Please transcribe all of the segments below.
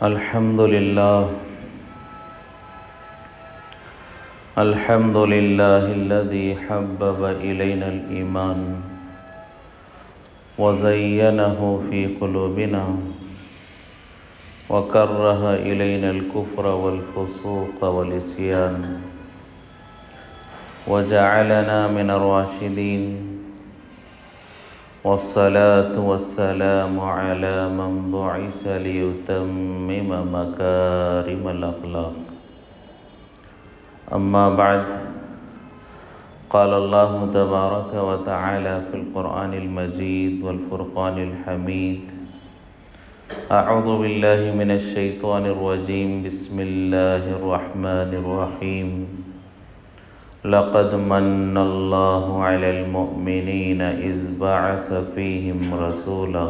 الحمد لله الحمد لله الذي حبب إلينا الإيمان وزينه في قلوبنا وكره إلينا الكفر والفسوق والعصيان وجعلنا من الراشدين والصلاة والسلام على من بعث ليتمم مكارم الأخلاق. أما بعد، قال الله تبارك وتعالى في القرآن المجيد والفرقان الحميد: أعوذ بالله من الشيطان الرجيم. بسم الله الرحمن الرحيم. لقد من الله على المؤمنين إذ بعث فيهم رسولا.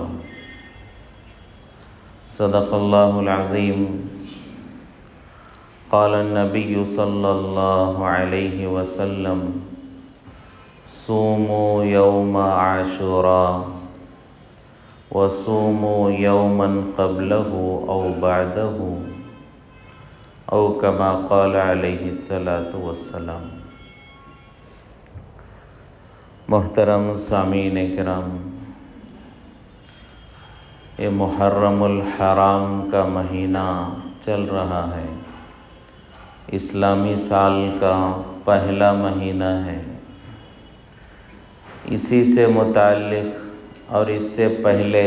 صدق الله العظيم. قال النبي صلى الله عليه وسلم: صوموا يوم عاشوراء وصوموا يوما قبله أو بعده، أو كما قال عليه الصلاة والسلام. محترم سامعین کرام، یہ محرم الحرام کا مہینہ چل رہا ہے، اسلامی سال کا پہلا مہینہ ہے۔ اسی سے متعلق اور اس سے پہلے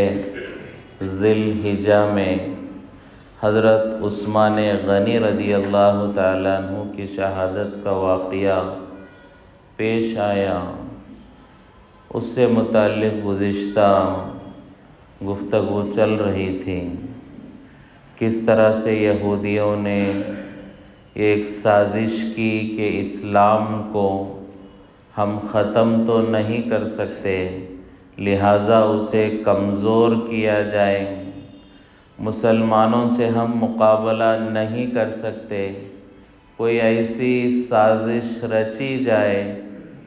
ذی الحجہ میں حضرت عثمان غنی رضی اللہ تعالیٰ عنہ کی شہادت کا واقعہ پیش آیا۔ اس سے متعلق گزشتہ گفتگو چل رہی تھی، کس طرح سے یہودیوں نے ایک سازش کی کہ اسلام کو ہم ختم تو نہیں کر سکتے، لہٰذا اسے کمزور کیا جائے، مسلمانوں سے ہم مقابلہ نہیں کر سکتے، کوئی ایسی سازش رچی جائے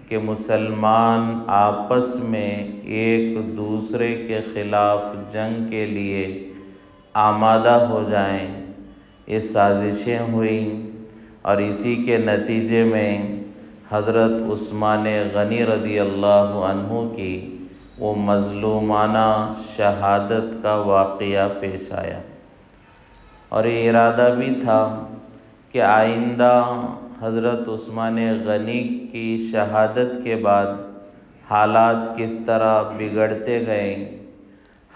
کہ مسلمان آپس میں ایک دوسرے کے خلاف جنگ کے لیے آمادہ ہو جائیں۔ یہ سازشیں ہوئیں اور اسی کے نتیجے میں حضرت عثمان غنی رضی اللہ عنہ کی وہ مظلومانہ شہادت کا واقعہ پیش آیا، اور یہ ارادہ بھی تھا کہ آئندہ حضرت عثمان غنی کی شہادت کے بعد حالات کس طرح بگڑتے گئے،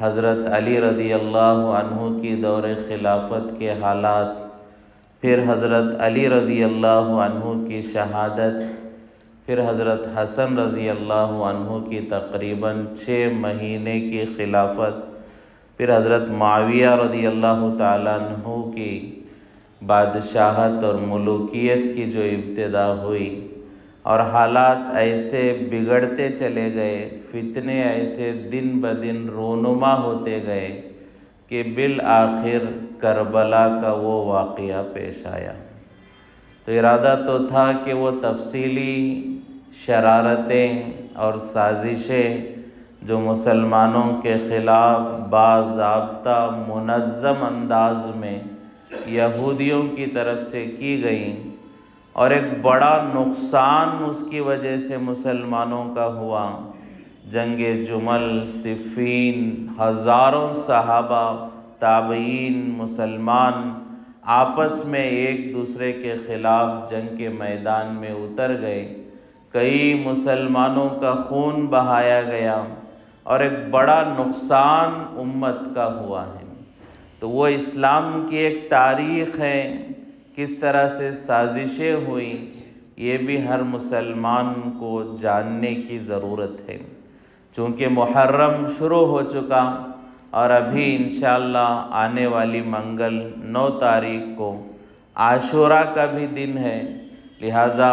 حضرت علی رضی اللہ عنہ کی دور خلافت کے حالات، پھر حضرت علی رضی اللہ عنہ کی شہادت، پھر حضرت حسن رضی اللہ عنہ کی تقریباً 6 مہینے کی خلافت، پھر حضرت معاویہ رضی اللہ تعالیٰ عنہ کی بادشاہت اور ملوکیت کی جو ابتدا ہوئی، اور حالات ایسے بگڑتے چلے گئے، فتنے ایسے دن بدن رونما ہوتے گئے کہ بالآخر کربلا کا وہ واقعہ پیش آیا۔ تو ارادہ تو تھا کہ وہ تفصیلی شرارتیں اور سازشیں جو مسلمانوں کے خلاف باضابطہ منظم انداز میں یہودیوں کی طرف سے کی گئیں، اور ایک بڑا نقصان اس کی وجہ سے مسلمانوں کا ہوا، جنگ جمل، صفین، ہزاروں صحابہ، تابعین، مسلمان آپس میں ایک دوسرے کے خلاف جنگ کے میدان میں اتر گئے، کئی مسلمانوں کا خون بہایا گیا، اور ایک بڑا نقصان امت کا ہوا ہے۔ تو وہ اسلام کی ایک تاریخ ہے، کس طرح سے سازشیں ہوئیں، یہ بھی ہر مسلمان کو جاننے کی ضرورت ہے۔ چونکہ محرم شروع ہو چکا اور ابھی انشاءاللہ آنے والی منگل 9 تاریخ کو عاشوراء کا بھی دن ہے، لہٰذا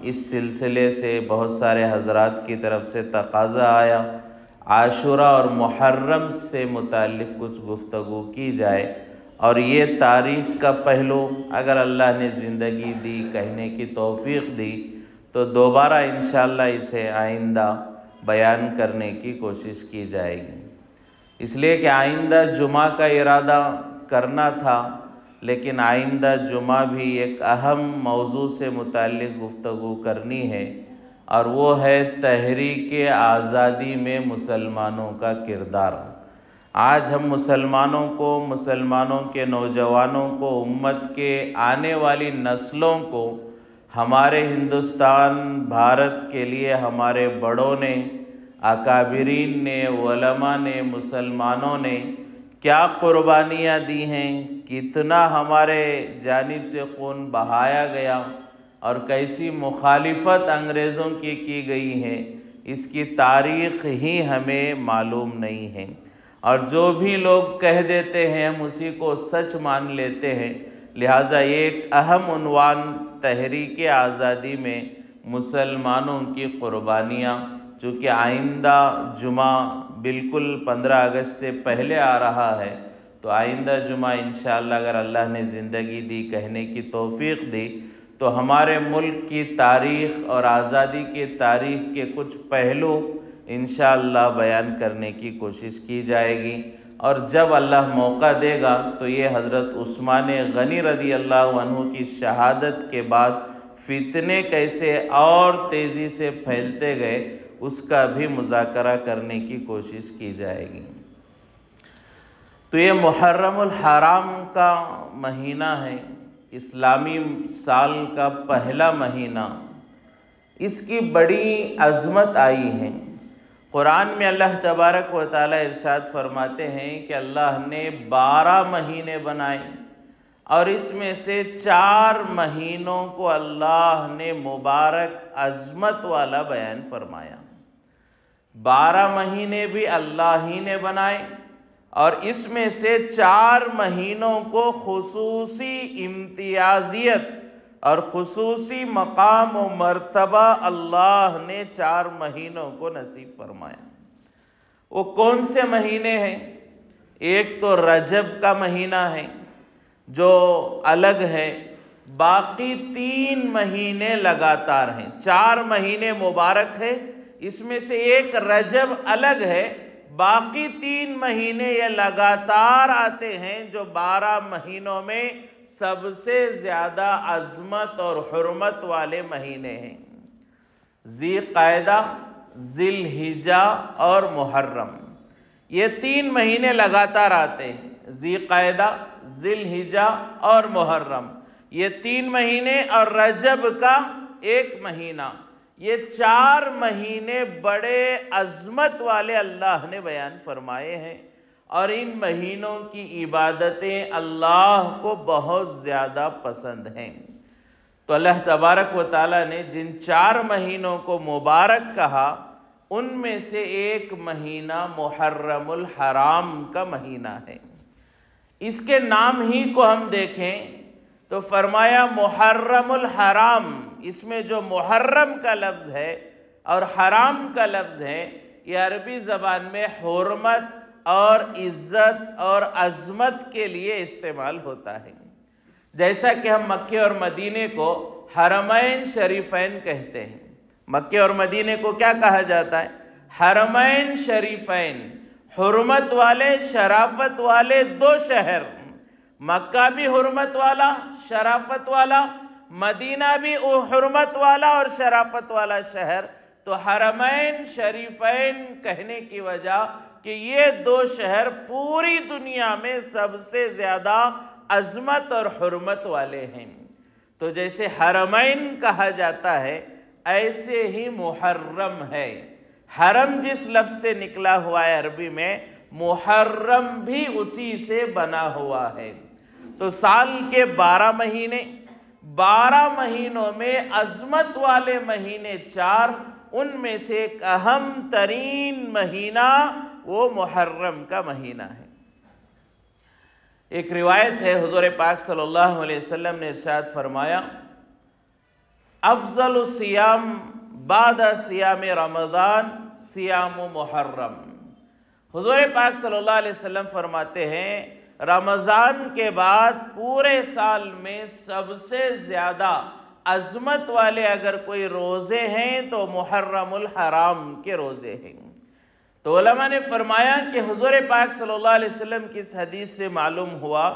اس سلسلے سے بہت سارے حضرات کی طرف سے تقاضا آیا عاشوراء اور محرم سے متعلق کچھ گفتگو کی جائے، اور یہ تاریخ کا پہلو اگر اللہ نے زندگی دی، کہنے کی توفیق دی، تو دوبارہ انشاءاللہ اسے آئندہ بیان کرنے کی کوشش کی جائے گی۔ اس لیے کہ آئندہ جمعہ کا ارادہ کرنا تھا، لیکن آئندہ جمعہ بھی ایک اہم موضوع سے متعلق گفتگو کرنی ہے، اور وہ ہے تحریک آزادی میں مسلمانوں کا کردار۔ آج ہم مسلمانوں کے نوجوانوں کو، امت کے آنے والی نسلوں کو، ہمارے ہندوستان بھارت کے لیے ہمارے بڑوں نے، اکابرین نے، علماء نے، مسلمانوں نے کیا قربانیاں دی ہیں، کتنا ہمارے جانب سے خون بہایا گیا، اور کیسی مخالفت انگریزوں کی گئی ہے، اس کی تاریخ ہی ہمیں معلوم نہیں ہے، اور جو بھی لوگ کہہ دیتے ہیں ہم اسی کو سچ مان لیتے ہیں۔ لہٰذا ایک اہم عنوان تحریک آزادی میں مسلمانوں کی قربانیاں، چونکہ آئندہ جمعہ بالکل 15 اگست سے پہلے آ رہا ہے، تو آئندہ جمعہ انشاءاللہ اگر اللہ نے زندگی دی، کہنے کی توفیق دی، تو ہمارے ملک کی تاریخ اور آزادی کی تاریخ کے کچھ پہلو انشاءاللہ بیان کرنے کی کوشش کی جائے گی، اور جب اللہ موقع دے گا تو یہ حضرت عثمان غنی رضی اللہ عنہ کی شہادت کے بعد فتنے کیسے اور تیزی سے پھیلتے گئے، اس کا بھی مذاکرہ کرنے کی کوشش کی جائے گی۔ تو یہ محرم الحرام کا مہینہ ہے، اسلامی سال کا پہلا مہینہ، اس کی بڑی عظمت آئی ہے۔ قرآن میں اللہ تبارک و تعالی ارشاد فرماتے ہیں کہ اللہ نے 12 مہینے بنائے، اور اس میں سے 4 مہینوں کو اللہ نے مبارک عظمت والا بیان فرمایا۔ 12 مہینے بھی اللہ ہی نے بنائے، اور اس میں سے 4 مہینوں کو خصوصی امتیازیت اور خصوصی مقام و مرتبہ اللہ نے 4 مہینوں کو نصیب فرمایا۔ وہ کون سے مہینے ہیں؟ ایک تو رجب کا مہینہ ہے جو الگ ہے، باقی 3 مہینے لگاتار ہیں۔ 4 مہینے مبارک ہے، اس میں سے ایک رجب الگ ہے، باقی 3 مہینے یہ لگاتار آتے ہیں، جو 12 مہینوں میں سب سے زیادہ عظمت اور حرمت والے مہینے ہیں۔ ذی قعدہ، ذی الحجہ اور محرم، یہ 3 مہینے لگاتار آتے ہیں۔ ذی قعدہ، ذی الحجہ اور محرم، یہ 3 مہینے، اور رجب کا 1 مہینہ، یہ 4 مہینے بڑے عظمت والے اللہ نے بیان فرمائے ہیں، اور ان مہینوں کی عبادتیں اللہ کو بہت زیادہ پسند ہیں۔ تو اللہ تبارک و تعالیٰ نے جن 4 مہینوں کو مبارک کہا، ان میں سے ایک مہینہ محرم الحرام کا مہینہ ہے۔ اس کے نام ہی کو ہم دیکھیں تو فرمایا محرم الحرام، اس میں جو محرم کا لفظ ہے اور حرام کا لفظ ہے، یہ عربی زبان میں حرمت اور عزت اور عظمت کے لیے استعمال ہوتا ہے۔ جیسا کہ ہم مکے اور مدینے کو حرمین شریفین کہتے ہیں۔ مکے اور مدینے کو کیا کہا جاتا ہے؟ حرمین شریفین، حرمت والے، شرافت والے 2 شہر۔ مکہ بھی حرمت والا، شرافت والا، مدینہ بھی حرمت والا اور شرافت والا شہر۔ تو حرمین شریفین کہنے کی وجہ کہ یہ 2 شہر پوری دنیا میں سب سے زیادہ عظمت اور حرمت والے ہیں۔ تو جیسے حرمین کہا جاتا ہے، ایسے ہی محرم ہے۔ حرم جس لفظ سے نکلا ہوا ہے عربی میں، محرم بھی اسی سے بنا ہوا ہے۔ تو سال کے 12 مہینے، 12 مہینوں میں عظمت والے مہینے 4، ان میں سے ایک اہم ترین مہینہ وہ محرم کا مہینہ ہے۔ ایک روایت ہے، حضور پاک صلی اللہ علیہ وسلم نے ارشاد فرمایا، افضل الصیام بعد صیام رمضان صیام محرم۔ حضور پاک صلی اللہ علیہ وسلم فرماتے ہیں، رمضان کے بعد پورے سال میں سب سے زیادہ عظمت والے اگر کوئی روزے ہیں تو محرم الحرام کے روزے ہیں۔ تو علماء نے فرمایا کہ حضور پاک صلی اللہ علیہ وسلم کی اس حدیث سے معلوم ہوا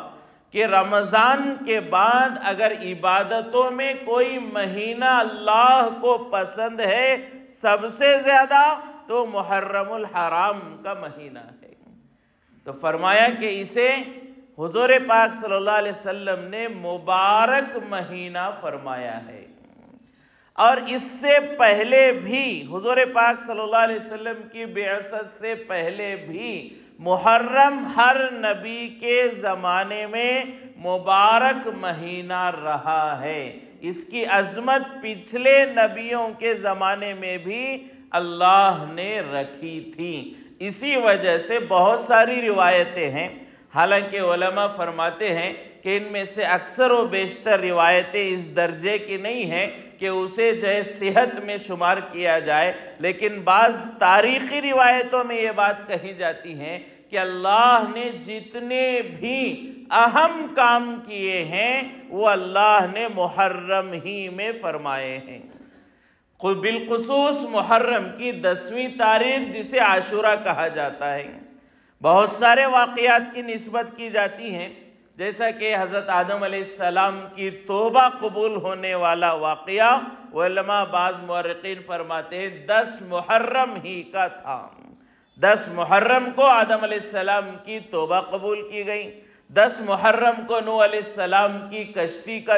کہ رمضان کے بعد اگر عبادتوں میں کوئی مہینہ اللہ کو پسند ہے سب سے زیادہ تو محرم الحرام کا مہینہ ہے۔ تو فرمایا کہ اسے حضور پاک صلی اللہ علیہ وسلم نے مبارک مہینہ فرمایا ہے، اور اس سے پہلے بھی حضور پاک صلی اللہ علیہ وسلم کی بعثت سے پہلے بھی محرم ہر نبی کے زمانے میں مبارک مہینہ رہا ہے۔ اس کی عظمت پچھلے نبیوں کے زمانے میں بھی اللہ نے رکھی تھی۔ اسی وجہ سے بہت ساری روایتیں ہیں، حالانکہ علماء فرماتے ہیں کہ ان میں سے اکثر و بیشتر روایتیں اس درجے کی نہیں ہیں کہ اسے صحت میں شمار کیا جائے، لیکن بعض تاریخی روایتوں میں یہ بات کہی جاتی ہے کہ اللہ نے جتنے بھی اہم کام کیے ہیں وہ اللہ نے محرم ہی میں فرمائے ہیں۔ بالخصوص محرم کی 10ویں تاریخ جسے عاشورہ کہا جاتا ہے، بہت سارے واقعات کی نسبت کی جاتی ہیں، جیسا کہ حضرت آدم علیہ السلام کی توبہ قبول ہونے والا واقعہ علماء بعض مورخین فرماتے ہیں 10 محرم ہی کا تھا۔ 10 محرم کو آدم علیہ السلام کی توبہ قبول کی گئی، 10 محرم کو نوح علیہ السلام کی کشتی کا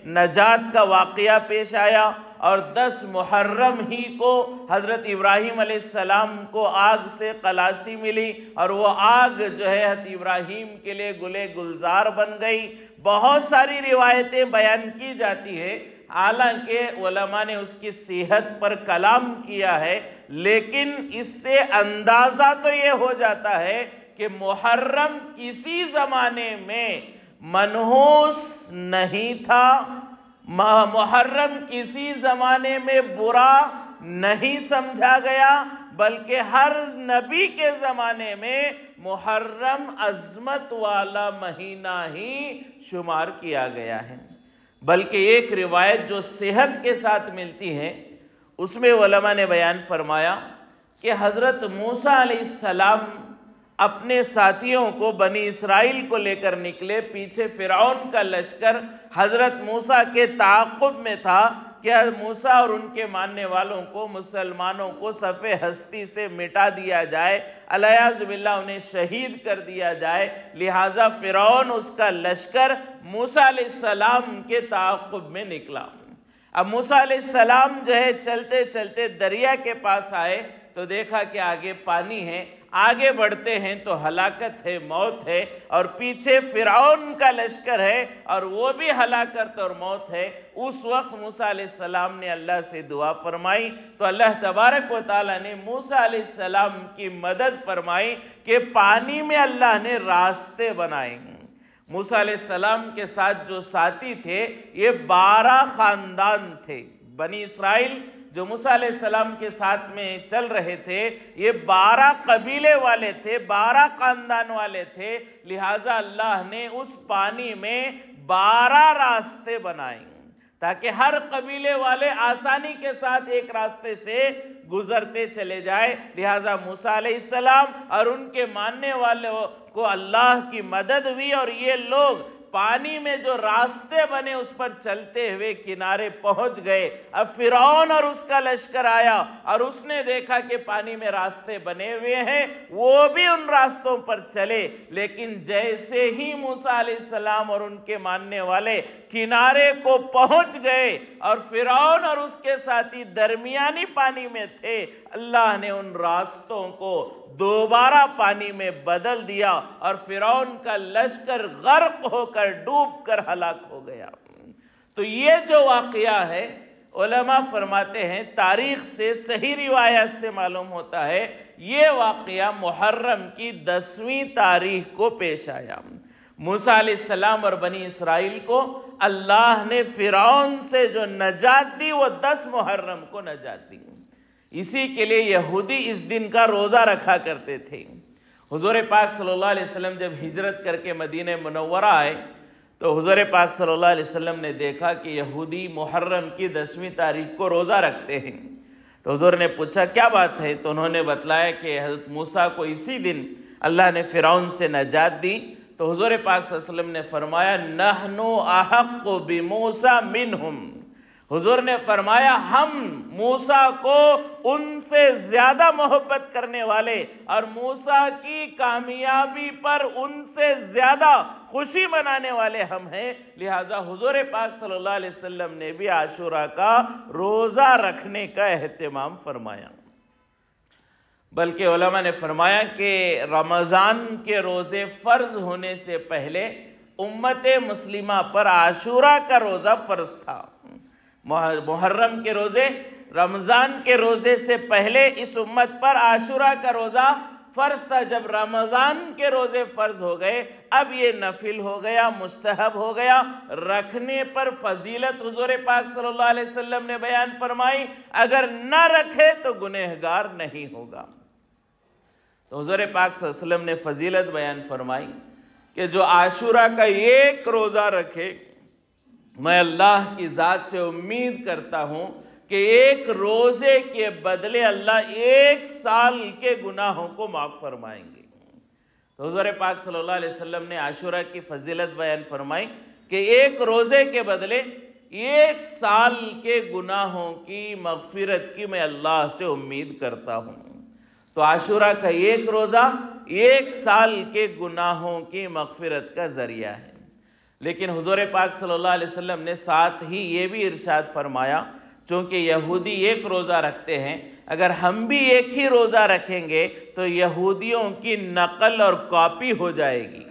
نجات کا واقعہ پیش آیا، اور 10 محرم ہی کو حضرت ابراہیم علیہ السلام کو آگ سے خلاصی ملی، اور وہ آگ حضرت ابراہیم کے لیے گلے گلزار بن گئی۔ بہت ساری روایتیں بیان کی جاتی ہے، حالانکہ علماء نے اس کی صحت پر کلام کیا ہے، لیکن اس سے اندازہ تو یہ ہو جاتا ہے کہ محرم کسی زمانے میں منحوس نہیں تھا، محرم کسی زمانے میں برا نہیں سمجھا گیا، بلکہ ہر نبی کے زمانے میں محرم عظمت والا مہینہ ہی شمار کیا گیا ہے۔ بلکہ ایک روایت جو صحت کے ساتھ ملتی ہے، اس میں علماء نے بیان فرمایا کہ حضرت موسیٰ علیہ السلام اپنے ساتھیوں کو بنی اسرائیل کو لے کر نکلے، پیچھے فرعون کا لشکر حضرت موسیٰ کے تعاقب میں تھا کہ موسیٰ اور ان کے ماننے والوں کو، مسلمانوں کو صف ہستی سے مٹا دیا جائے، علیاذ باللہ انہیں شہید کر دیا جائے، لہٰذا فرعون اس کا لشکر موسیٰ علیہ السلام کے تعاقب میں نکلا۔ اب موسیٰ علیہ السلام چلتے چلتے دریا کے پاس آئے تو دیکھا کہ آگے پانی ہے، آگے بڑھتے ہیں تو ہلاکت ہے، موت ہے، اور پیچھے فرعون کا لشکر ہے اور وہ بھی ہلاکت اور موت ہے۔ اس وقت موسیٰ علیہ السلام نے اللہ سے دعا فرمائی تو اللہ تبارک و تعالیٰ نے موسیٰ علیہ السلام کی مدد فرمائی کہ پانی میں اللہ نے راستے بنائے۔ موسیٰ علیہ السلام کے ساتھ جو ساتھی تھے یہ 12 خاندان تھے، بنی اسرائیل جو موسیٰ علیہ السلام کے ساتھ میں چل رہے تھے یہ 12 قبیلے والے تھے، 12 خاندان والے تھے، لہٰذا اللہ نے اس پانی میں 12 راستے بنائے تاکہ ہر قبیلے والے آسانی کے ساتھ ایک راستے سے گزرتے چلے جائے۔ لہٰذا موسیٰ علیہ السلام اور ان کے ماننے والوں کو اللہ کی مدد ہوئی، اور یہ لوگ پانی میں جو راستے بنے اس پر چلتے ہوئے کنارے پہنچ گئے۔ اب فرعون اور اس کا لشکر آیا اور اس نے دیکھا کہ پانی میں راستے بنے ہوئے ہیں، وہ بھی ان راستوں پر چلے، لیکن جیسے ہی موسیٰ علیہ السلام اور ان کے ماننے والے کنارے کو پہنچ گئے اور فرعون اور اس کے ساتھی درمیانی پانی میں تھے، اللہ نے ان راستوں کو دوبارہ پانی میں بدل دیا اور فرعون کا لشکر غرق ہو کر ڈوب کر ہلاک ہو گیا۔ تو یہ جو واقعہ ہے علماء فرماتے ہیں تاریخ سے، صحیح روایت سے معلوم ہوتا ہے یہ واقعہ محرم کی 10ویں تاریخ کو پیش آیا۔ موسیٰ علیہ السلام اور بنی اسرائیل کو اللہ نے فرعون سے جو نجات دی وہ 10 محرم کو نجات دی۔ اسی کے لیے یہودی اس دن کا روزہ رکھا کرتے تھے۔ حضور پاک صلی اللہ علیہ وسلم جب ہجرت کر کے مدینہ منورہ آئے تو حضور پاک صلی اللہ علیہ وسلم نے دیکھا کہ یہودی محرم کی 10ویں تاریخ کو روزہ رکھتے ہیں، تو حضور نے پوچھا کیا بات ہے؟ تو انہوں نے بتلایا کہ حضرت موسیٰ کو اسی دن اللہ نے فرعون سے نجات دی۔ تو حضور پاک صلی اللہ علیہ وسلم نے فرمایا نحن احق بموسیٰ منہم، حضور نے فرمایا ہم موسیٰ کو ان سے زیادہ محبت کرنے والے اور موسیٰ کی کامیابی پر ان سے زیادہ خوشی منانے والے ہم ہیں، لہذا حضور پاک صلی اللہ علیہ وسلم نے بھی عاشوراء کا روزہ رکھنے کا اہتمام فرمایا۔ بلکہ علماء نے فرمایا کہ رمضان کے روزے فرض ہونے سے پہلے امت مسلمہ پر عاشوراء کا روزہ فرض تھا۔ محرم کے روزے، رمضان کے روزے سے پہلے اس امت پر عاشوراء کا روزہ فرض تھا۔ جب رمضان کے روزے فرض ہو گئے اب یہ نفل ہو گیا، مستحب ہو گیا، رکھنے پر فضیلت حضور پاک صلی اللہ علیہ وسلم نے بیان فرمائی، اگر نہ رکھے تو گنہگار نہیں ہوگا۔ تو حضور پاک صلی اللہ علیہ وسلم نے فضیلت بیان فرمائی کہ جو عاشوراء کا ایک روزہ رکھے، میں اللہ کی ذات سے امید کرتا ہوں کہ ایک روزے کے بدلے اللہ ایک سال کے گناہوں کو معاف فرمائیں گے۔ تو حضور پاک صلی اللہ علیہ وسلم نے عاشوراء کی فضیلت بیان فرمائی کہ ایک روزے کے بدلے ایک سال کے گناہوں کی مغفرت کی میں اللہ سے امید کرتا ہوں۔ تو عاشوراء کا ایک روزہ ایک سال کے گناہوں کی مغفرت کا ذریعہ ہے۔ لیکن حضور پاک صلی اللہ علیہ وسلم نے ساتھ ہی یہ بھی ارشاد فرمایا، چونکہ یہودی ایک روزہ رکھتے ہیں، اگر ہم بھی ایک ہی روزہ رکھیں گے تو یہودیوں کی نقل اور کاپی ہو جائے گی۔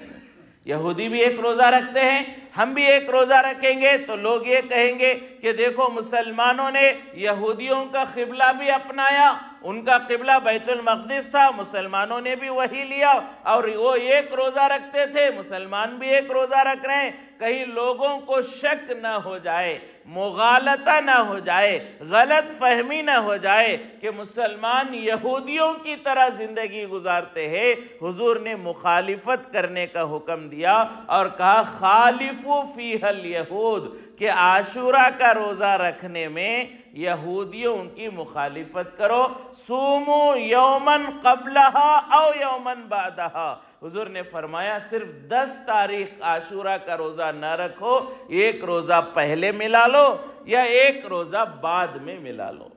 یہودی بھی ایک روزہ رکھتے ہیں، ہم بھی ایک روزہ رکھیں گے تو لوگ یہ کہیں گے کہ دیکھو مسلمانوں نے یہودیوں کا قبلہ بھی اپنایا، ان کا قبلہ بیت المقدس تھا، مسلمانوں نے بھی وہی لیا، اور وہ ایک روزہ رکھتے تھے، مسلمان بھی ایک روزہ رکھ رہے ہیں۔ کہیں لوگوں کو شک نہ ہو جائے، مغالطہ نہ ہو جائے، غلط فہمی نہ ہو جائے کہ مسلمان یہودیوں کی طرح زندگی گزارتے ہیں، حضور نے مخالفت کرنے کا حکم دیا اور کہا خالفوا فیہ الیہود، کہ عاشوراء کا روزہ رکھنے میں یہودیوں کی مخالفت کرو، صوموا یوما قبلہا او یوما بعدہا، حضور نے فرمایا صرف 10 تاریخ عاشوراء کا روزہ نہ رکھو، ایک روزہ پہلے ملا لو یا ایک روزہ بعد میں ملا لو۔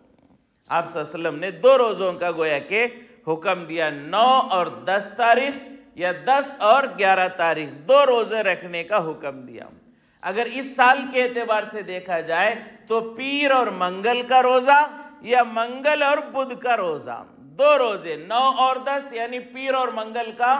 آپ صلی اللہ علیہ وسلم نے 2 روزوں کا گویا کہ حکم دیا، 9 اور 10 تاریخ یا 10 اور 11 تاریخ، 2 روزے رکھنے کا حکم دیا۔ اگر اس سال کے اعتبار سے دیکھا جائے تو پیر اور منگل کا روزہ یا منگل اور بدھ کا روزہ، 2 روزے 9 اور 10 یعنی پیر اور منگل کا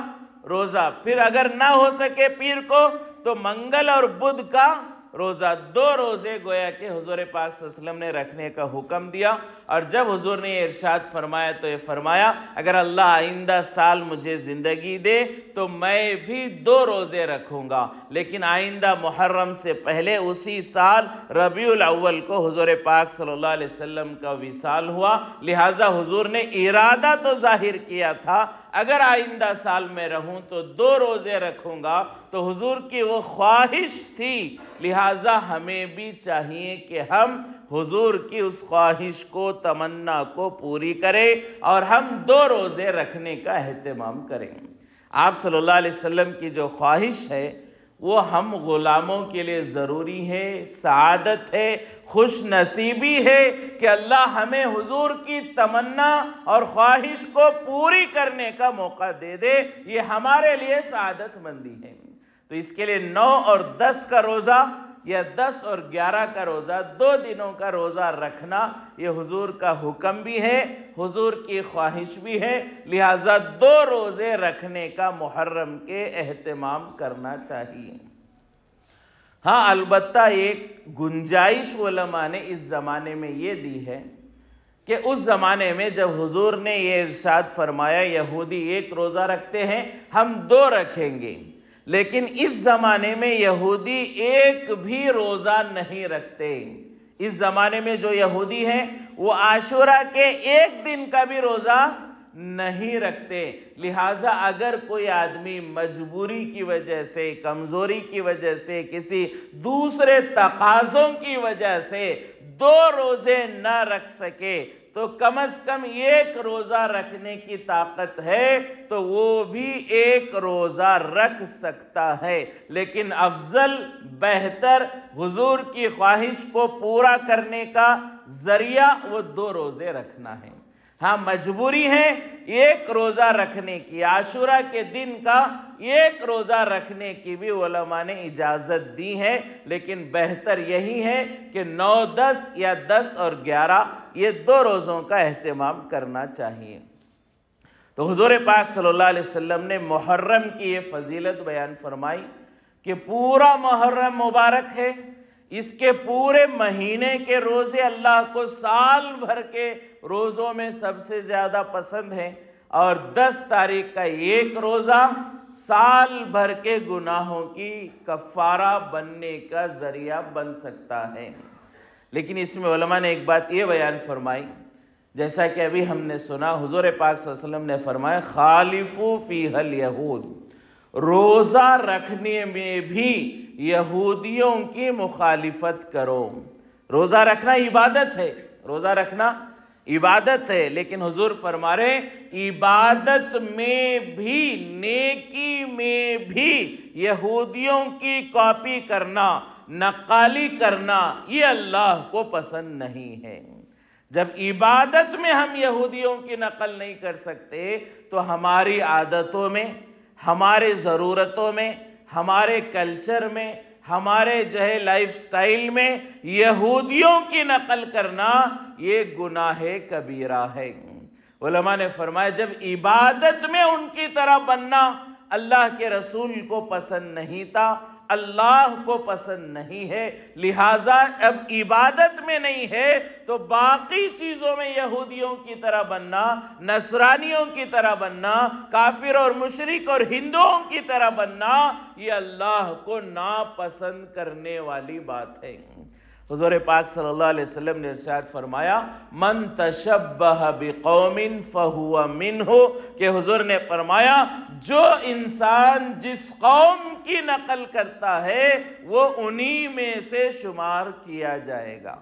روزہ، پھر اگر نہ ہو سکے پیر کو تو منگل اور بدھ کا روزہ، 2 روزے گویا کہ حضور پاک صلی اللہ علیہ وسلم نے رکھنے کا حکم دیا۔ اور جب حضور نے یہ ارشاد فرمایا تو یہ فرمایا اگر اللہ آئندہ سال مجھے زندگی دے تو میں بھی 2 روزے رکھوں گا، لیکن آئندہ محرم سے پہلے اسی سال ربیع الاول کو حضور پاک صلی اللہ علیہ وسلم کا وصال ہوا، لہٰذا حضور نے ارادہ تو ظاہر کیا تھا اگر آئندہ سال میں رہوں تو 2 روزے رکھوں گا، تو حضور کی وہ خواہش تھی، لہٰذا ہمیں بھی چاہیے کہ ہم حضور کی اس خواہش کو، تمنا کو پوری کریں اور ہم 2 روزے رکھنے کا اہتمام کریں۔ آپ صلی اللہ علیہ وسلم کی جو خواہش ہے وہ ہم غلاموں کے لیے ضروری ہے، سعادت ہے، خوش نصیبی ہے کہ اللہ ہمیں حضور کی تمنا اور خواہش کو پوری کرنے کا موقع دے دے، یہ ہمارے لیے سعادت مندی ہے۔ تو اس کے لیے 9 اور 10 کا روزہ یا 10 اور 11 کا روزہ، 2 دنوں کا روزہ رکھنا یہ حضور کا حکم بھی ہے، حضور کی خواہش بھی ہے، لہٰذا 2 روزے رکھنے کا محرم کے اہتمام کرنا چاہیے۔ ہاں البتہ ایک گنجائش علماء نے اس زمانے میں یہ دی ہے کہ اس زمانے میں جب حضور نے یہ ارشاد فرمایا یہودی 1 روزہ رکھتے ہیں ہم 2 رکھیں گے، لیکن اس زمانے میں یہودی 1 بھی روزہ نہیں رکھتے۔ اس زمانے میں جو یہودی ہیں وہ عاشوراء کے 1 دن کا بھی روزہ نہیں رکھتے، لہٰذا اگر کوئی آدمی مجبوری کی وجہ سے، کمزوری کی وجہ سے، کسی دوسرے تقاضوں کی وجہ سے 2 روزے نہ رکھ سکے تو کم از کم ایک روزہ رکھنے کی طاقت ہے تو وہ بھی ایک روزہ رکھ سکتا ہے، لیکن افضل، بہتر، حضور کی خواہش کو پورا کرنے کا ذریعہ وہ 2 روزے رکھنا ہے۔ ہاں مجبوری ہے ایک روزہ رکھنے کی، عاشورہ کے دن کا ایک روزہ رکھنے کی بھی علماء نے اجازت دی ہے، لیکن بہتر یہی ہے کہ 9، 10 یا 10 اور 11 یہ 2 روزوں کا اہتمام کرنا چاہیے۔ تو حضور پاک صلی اللہ علیہ وسلم نے محرم کی یہ فضیلت بیان فرمائی کہ پورا محرم مبارک ہے، اس کے پورے مہینے کے روزے اللہ کو سال بھر کے روزوں میں سب سے زیادہ پسند ہیں، اور 10 تاریخ کا ایک روزہ سال بھر کے گناہوں کی کفارہ بننے کا ذریعہ بن سکتا ہے۔ لیکن اس میں علماء نے ایک بات یہ بیان فرمائی، جیسا کہ ابھی ہم نے سنا، حضور پاک صلی اللہ علیہ وسلم نے فرمایا خالفو فیہ الیہود، روزہ رکھنے میں بھی یہودیوں کی مخالفت کرو۔ روزہ رکھنا عبادت ہے، روزہ رکھنا عبادت ہے، لیکن حضور فرما رہے عبادت میں بھی، نیکی میں بھی یہودیوں کی کاپی کرنا، نقالی کرنا، یہ اللہ کو پسند نہیں ہے۔ جب عبادت میں ہم یہودیوں کی نقل نہیں کر سکتے تو ہماری عادتوں میں، ہمارے ضرورتوں میں، ہمارے کلچر میں، ہمارے لائف سٹائل میں یہودیوں کی نقل کرنا یہ گناہ کبیرہ ہے۔ علماء نے فرمایا جب عبادت میں ان کی طرح بننا اللہ کے رسول کو پسند نہیں تھا، اللہ کو پسند نہیں ہے، لہٰذا اب عبادت میں نہیں ہے تو باقی چیزوں میں یہودیوں کی طرح بننا، نصرانیوں کی طرح بننا، کافر اور مشرک اور ہندوؤں کی طرح بننا، یہ اللہ کو ناپسند کرنے والی بات ہے۔ حضور پاک صلی اللہ علیہ وسلم نے ارشاد فرمایا من تشبہ بقوم فہو منہ، کہ حضور نے فرمایا جو انسان جس قوم کی نقل کرتا ہے وہ انہی میں سے شمار کیا جائے گا۔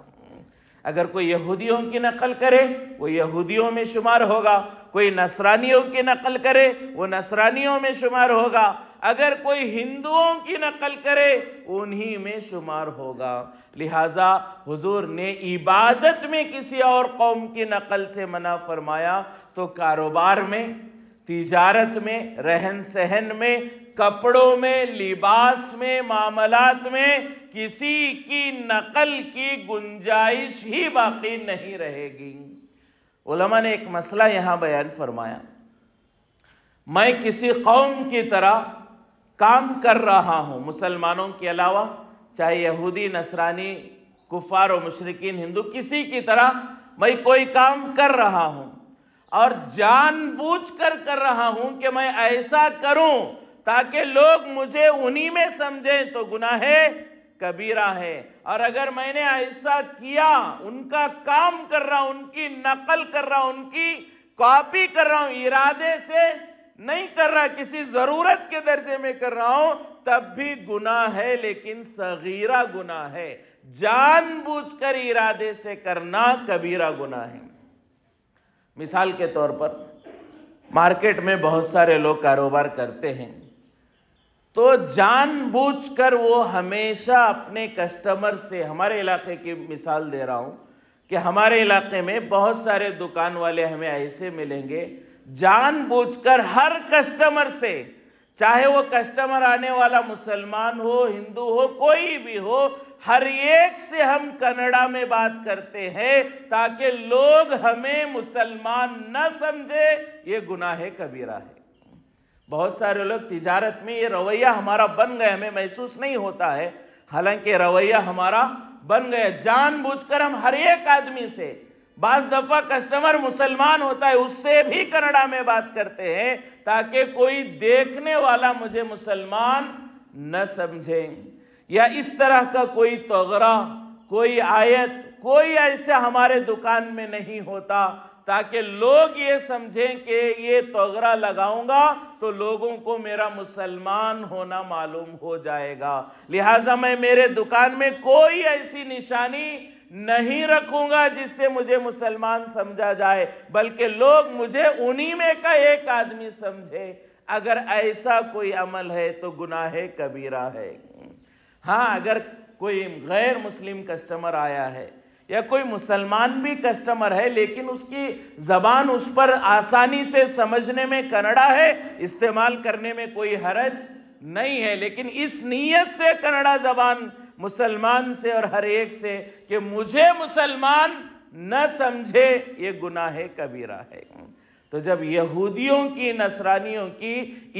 اگر کوئی یہودیوں کی نقل کرے وہ یہودیوں میں شمار ہوگا، کوئی نصرانیوں کی نقل کرے وہ نصرانیوں میں شمار ہوگا، اگر کوئی ہندوؤں کی نقل کرے انہی میں شمار ہوگا۔ لہٰذا حضور نے عبادت میں کسی اور قوم کی نقل سے منع فرمایا تو کاروبار میں، تجارت میں، رہن سہن میں، کپڑوں میں، لباس میں، معاملات میں کسی کی نقل کی گنجائش ہی باقی نہیں رہے گی۔ علماء نے ایک مسئلہ یہاں بیان فرمایا، میں کسی قوم کی طرح کام کر رہا ہوں، مسلمانوں کے علاوہ چاہے یہودی، نصرانی، کفار و مشرکین، ہندو، کسی کی طرح میں کوئی کام کر رہا ہوں اور جان بوجھ کر رہا ہوں کہ میں ایسا کروں تاکہ لوگ مجھے انہی میں سمجھیں تو گناہ کبیرہ ہے، اور اگر میں نے ایسا کیا، ان کا کام کر رہا ہوں، ان کی نقل کر رہا ہوں، ان کی کاپی کر رہا ہوں، ارادے سے نہیں کر رہا، کسی ضرورت کے درجے میں کر رہا ہوں، تب بھی گناہ ہے، لیکن صغیرہ گناہ ہے۔ جان بوجھ کر ارادے سے کرنا کبیرہ گناہ ہے۔ مثال کے طور پر مارکیٹ میں بہت سارے لوگ کاروبار کرتے ہیں، تو جان بوجھ کر وہ ہمیشہ اپنے کسٹمر سے، ہمارے علاقے کی مثال دے رہا ہوں کہ ہمارے علاقے میں بہت سارے دکان والے ہمیں ایسے ملیں گے، جان بوجھ کر ہر کسٹمر سے، چاہے وہ کسٹمر آنے والا مسلمان ہو، ہندو ہو، کوئی بھی ہو، ہر ایک سے ہم کنڑا میں بات کرتے ہیں تاکہ لوگ ہمیں مسلمان نہ سمجھے، یہ گناہ کبیرہ ہے۔ بہت سارے لوگ تجارت میں یہ رویہ ہمارا بن گیا، ہمیں محسوس نہیں ہوتا ہے، حالانکہ رویہ ہمارا بن گیا، جان بوجھ کر ہم ہر ایک آدمی سے، بعض دفعہ کسٹمر مسلمان ہوتا ہے اس سے بھی کنڑا میں بات کرتے ہیں تاکہ کوئی دیکھنے والا مجھے مسلمان نہ سمجھے، یا اس طرح کا کوئی تغرہ، کوئی آیت، کوئی ایسا ہمارے دکان میں نہیں ہوتا تاکہ لوگ یہ سمجھیں کہ یہ تغرہ لگاؤں گا تو لوگوں کو میرا مسلمان ہونا معلوم ہو جائے گا، لہٰذا میں میرے دکان میں کوئی ایسی نشانی نہیں رکھوں گا جس سے مجھے مسلمان سمجھا جائے، بلکہ لوگ مجھے انہی میں کا ایک آدمی سمجھے۔ اگر ایسا کوئی عمل ہے تو گناہ کبیرہ ہے۔ ہاں، اگر کوئی غیر مسلم کسٹمر آیا ہے یا کوئی مسلمان بھی کسٹمر ہے لیکن اس کی زبان اس پر آسانی سے سمجھنے میں کنڑا ہے، استعمال کرنے میں کوئی حرج نہیں ہے، لیکن اس نیت سے کنڑا زبان مسلمان سے اور ہر ایک سے کہ مجھے مسلمان نہ سمجھے، یہ گناہ کبیرہ ہے۔ تو جب یہودیوں کی، نصرانیوں کی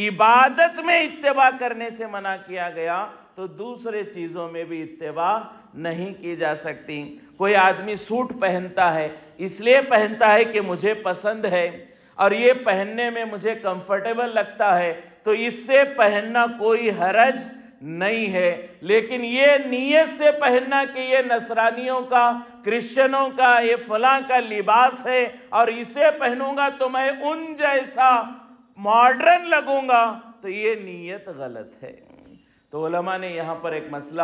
عبادت میں اتباع کرنے سے منع کیا گیا تو دوسرے چیزوں میں بھی اتباع نہیں کی جا سکتی۔ کوئی آدمی سوٹ پہنتا ہے، اس لیے پہنتا ہے کہ مجھے پسند ہے اور یہ پہننے میں مجھے کمفرٹیبل لگتا ہے، تو اس سے پہننا کوئی حرج نہیں ہے، لیکن یہ نیت سے پہننا کہ یہ نصرانیوں کا، کرسچنوں کا، یہ فلاں کا لباس ہے اور اسے پہنوں گا تو میں ان جیسا ماڈرن لگوں گا، تو یہ نیت غلط ہے۔ تو علماء نے یہاں پر ایک مسئلہ،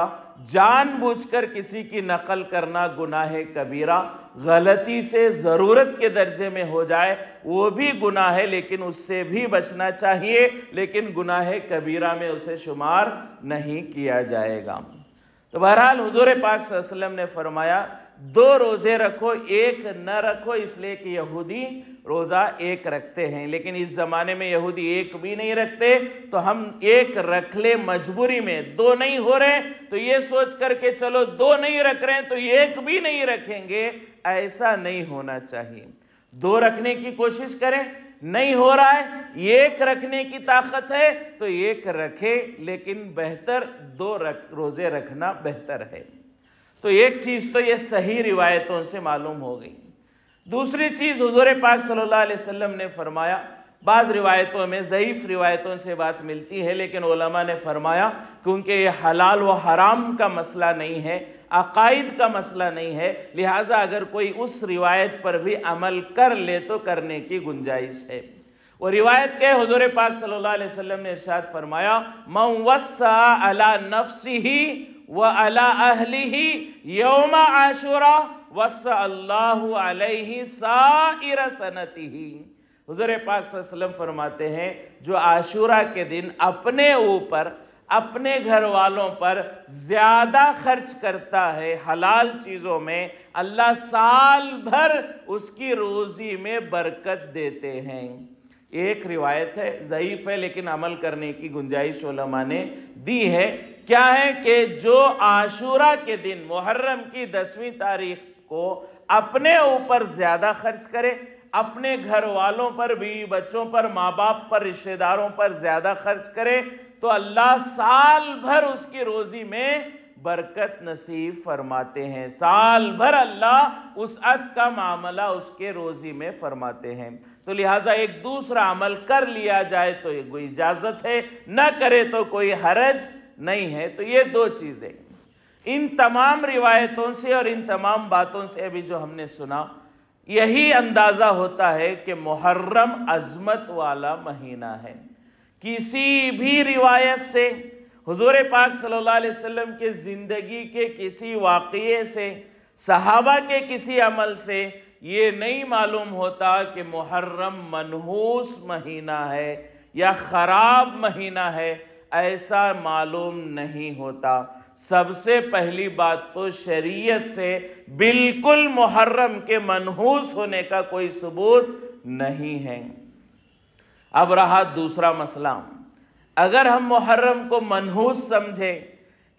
جان بوجھ کر کسی کی نقل کرنا گناہ کبیرہ، غلطی سے ضرورت کے درجے میں ہو جائے وہ بھی گناہ ہے، لیکن اس سے بھی بچنا چاہیے، لیکن گناہ کبیرہ میں اسے شمار نہیں کیا جائے گا۔ تو بہرحال حضور پاک صلی اللہ علیہ وسلم نے فرمایا 2 روزے رکھو، ایک نہ رکھو، اس لیے کہ یہودی روزہ ایک رکھتے ہیں، لیکن اس زمانے میں یہودی ایک بھی نہیں رکھتے، تو ہم ایک رکھ لے مجبوری میں، 2 نہیں ہو رہے تو یہ سوچ کر کہ چلو 2 نہیں رکھ رہے ہیں تو ایک بھی نہیں رکھیں گے، ایسا نہیں ہونا چاہیے۔ 2 رکھنے کی کوشش کریں، نہیں ہو رہا ہے، ایک رکھنے کی طاقت ہے تو ایک رکھے، لیکن بہتر 2 روزے رکھنا بہتر ہے۔ تو ایک چیز تو یہ صحیح روایتوں سے معلوم ہو گئی۔ دوسری چیز حضور پاک صلی اللہ علیہ وسلم نے فرمایا، بعض روایتوں میں ضعیف روایتوں سے بات ملتی ہے، لیکن علماء نے فرمایا کیونکہ یہ حلال و حرام کا مسئلہ نہیں ہے، عقائد کا مسئلہ نہیں ہے، لہٰذا اگر کوئی اس روایت پر بھی عمل کر لے تو کرنے کی گنجائش ہے۔ وہ روایت کے حضور پاک صلی اللہ علیہ وسلم نے ارشاد فرمایا من وسع علی نفسہ وعلی اہلہ یوم عاشوراء وسع اللہ علیہ سائر سنتہ۔ حضور پاک صلی اللہ علیہ وسلم فرماتے ہیں جو عاشوراء کے دن اپنے اوپر، اپنے گھر والوں پر زیادہ خرچ کرتا ہے حلال چیزوں میں، اللہ سال بھر اس کی روزی میں برکت دیتے ہیں۔ ایک روایت ہے، ضعیف ہے، لیکن عمل کرنے کی گنجائش علماء نے دی ہے۔ کیا ہے کہ جو عاشوراء کے دن، محرم کی 10ویں تاریخ کو اپنے اوپر زیادہ خرچ کرے، اپنے گھر والوں پر، بیوی بچوں پر، ماں باپ پر، رشتہ داروں پر زیادہ خرچ کرے تو اللہ سال بھر اس کی روزی میں برکت نصیب فرماتے ہیں، سال بھر اللہ وسعت کا معاملہ اس کے روزی میں فرماتے ہیں۔ تو لہٰذا ایک دوسرا عمل کر لیا جائے تو یہ کوئی اجازت ہے، نہ کرے تو کوئی حرج نہیں ہے۔ تو یہ 2 چیزیں، ان تمام روایتوں سے اور ان تمام باتوں سے ابھی جو ہم نے سنا، یہی اندازہ ہوتا ہے کہ محرم عظمت والا مہینہ ہے۔ کسی بھی روایت سے، حضور پاک صلی اللہ علیہ وسلم کے زندگی کے کسی واقعے سے، صحابہ کے کسی عمل سے یہ نہیں معلوم ہوتا کہ محرم منحوس مہینہ ہے یا خراب مہینہ ہے، ایسا معلوم نہیں ہوتا۔ سب سے پہلی بات تو شریعت سے بالکل محرم کے منحوس ہونے کا کوئی ثبوت نہیں ہے۔ اب رہا دوسرا مسئلہ، اگر ہم محرم کو منحوس سمجھے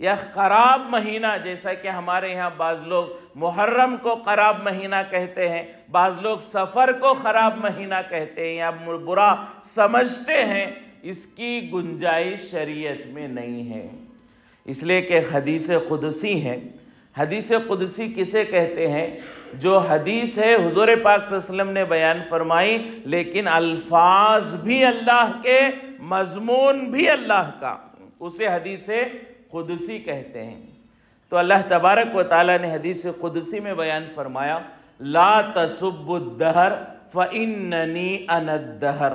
یا خراب مہینہ، جیسا کہ ہمارے یہاں بعض لوگ محرم کو خراب مہینہ کہتے ہیں، بعض لوگ سفر کو خراب مہینہ کہتے ہیں یا برا سمجھتے ہیں، اس کی گنجائش شریعت میں نہیں ہے، اس لیے کہ حدیث قدسی ہے۔ حدیث قدسی کسے کہتے ہیں؟ جو حدیث ہے حضور پاک صلی اللہ علیہ وسلم نے بیان فرمائی، لیکن الفاظ بھی اللہ کے، مضمون بھی اللہ کا، اسے حدیث قدسی کہتے ہیں۔ تو اللہ تبارک و تعالیٰ نے حدیث قدسی میں بیان فرمایا لا تسبوا الدہر فإننی انا الدہر،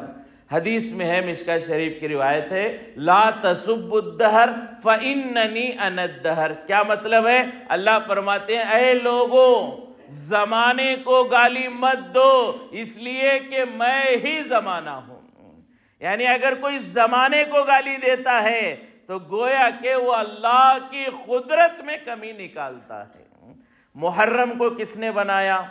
حدیث میں ہے، مشکاۃ شریف کی روایت ہے، لا تسبوا الدہر فإننی انا الدہر۔ کیا مطلب ہے؟ اللہ فرماتے ہیں اے لوگو زمانے کو گالی مت دو، اس لیے کہ میں ہی زمانہ ہوں۔ یعنی اگر کوئی زمانے کو گالی دیتا ہے تو گویا کہ وہ اللہ کی قدرت میں کمی نکالتا ہے۔ محرم کو کس نے بنایا؟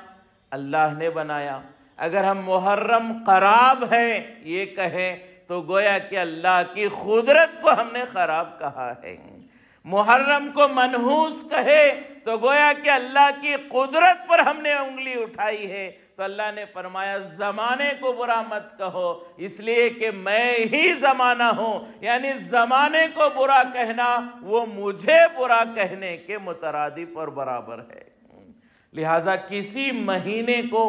اللہ نے بنایا۔ اگر ہم محرم خراب ہے یہ کہیں تو گویا کہ اللہ کی قدرت کو ہم نے خراب کہا ہے۔ محرم کو منحوس کہے تو گویا کہ اللہ کی قدرت پر ہم نے انگلی اٹھائی ہے۔ تو اللہ نے فرمایا زمانے کو برا مت کہو، اس لیے کہ میں ہی زمانہ ہوں، یعنی زمانے کو برا کہنا وہ مجھے برا کہنے کے مترادف اور برابر ہے۔ لہٰذا کسی مہینے کو،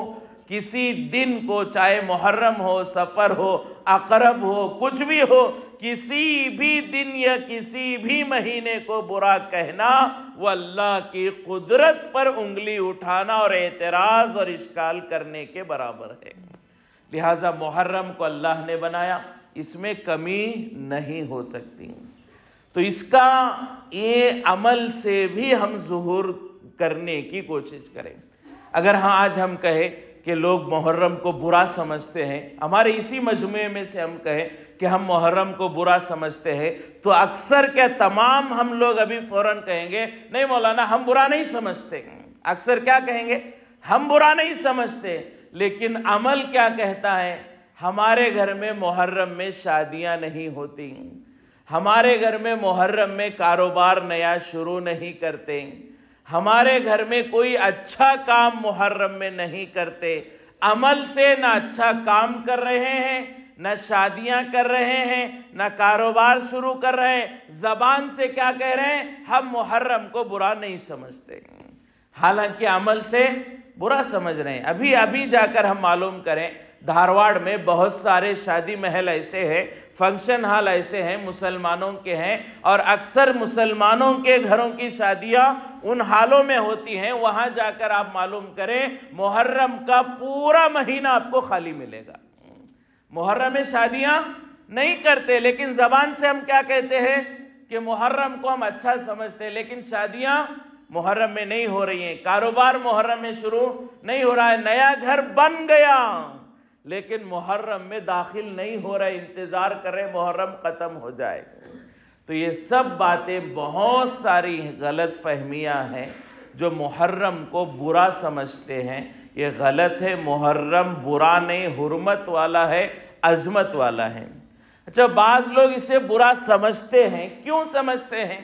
کسی دن کو، چاہے محرم ہو، سفر ہو، عقرب ہو، کچھ بھی ہو، کسی بھی دن یا کسی بھی مہینے کو برا کہنا وہ اللہ کی قدرت پر انگلی اٹھانا اور اعتراض اور اشکال کرنے کے برابر ہے۔ لہٰذا محرم کو اللہ نے بنایا، اس میں کمی نہیں ہو سکتی۔ تو اس کا یہ عمل سے بھی ہم ظہور کرنے کی کوشش کریں۔ اگر آج ہم کہیں کہ لوگ محرم کو برا سمجھتے ہیں، ہمارے اسی مجموعے میں سے ہم کہیں کہ ہم محرم کو برا سمجھتے ہیں، تو اکثر کیا تمام ہم لوگ ابھی فوراً کہیں گے نہیں مولانا ہم برا نہیں سمجھتے۔ اکثر کیا کہیں گے؟ ہم برا نہیں سمجھتے، لیکن عمل کیا کہتا ہے؟ ہمارے گھر میں محرم میں شادیاں نہیں ہوتی، ہمارے گھر میں محرم میں کاروبار نیا شروع نہیں کرتے، ہمارے گھر میں کوئی اچھا کام محرم میں نہیں کرتے۔ عمل سے نہ اچھا کام کر رہے ہیں، نہ شادیاں کر رہے ہیں، نہ کاروبار شروع کر رہے ہیں، زبان سے کیا کہہ رہے ہیں؟ ہم محرم کو برا نہیں سمجھتے، حالانکہ عمل سے برا سمجھ رہے ہیں۔ ابھی جا کر ہم معلوم کریں، دھارواڑ میں بہت سارے شادی محل ایسے ہیں، فنکشن ہال ایسے ہیں مسلمانوں کے ہیں، اور اکثر مسلمانوں کے گھروں کی شادیاں ان حالوں میں ہوتی ہیں، وہاں جا کر آپ معلوم کریں محرم کا پورا مہینہ آپ کو خالی ملے گا۔ محرم میں شادیاں نہیں کرتے، لیکن زبان سے ہم کیا کہتے ہیں کہ محرم کو ہم اچھا سمجھتے ہیں، لیکن شادیاں محرم میں نہیں ہو رہی ہیں، کاروبار محرم میں شروع نہیں ہو رہا ہے، نیا گھر بن گیا لیکن محرم میں داخل نہیں ہو رہے، انتظار کر رہے محرم ختم ہو جائے۔ تو یہ سب باتیں بہت ساری غلط فہمیاں ہیں جو محرم کو برا سمجھتے ہیں، یہ غلط ہے۔ محرم برا نہیں، حرمت والا ہے، عظمت والا ہے۔ اچھا، بعض لوگ اسے برا سمجھتے ہیں، کیوں سمجھتے ہیں؟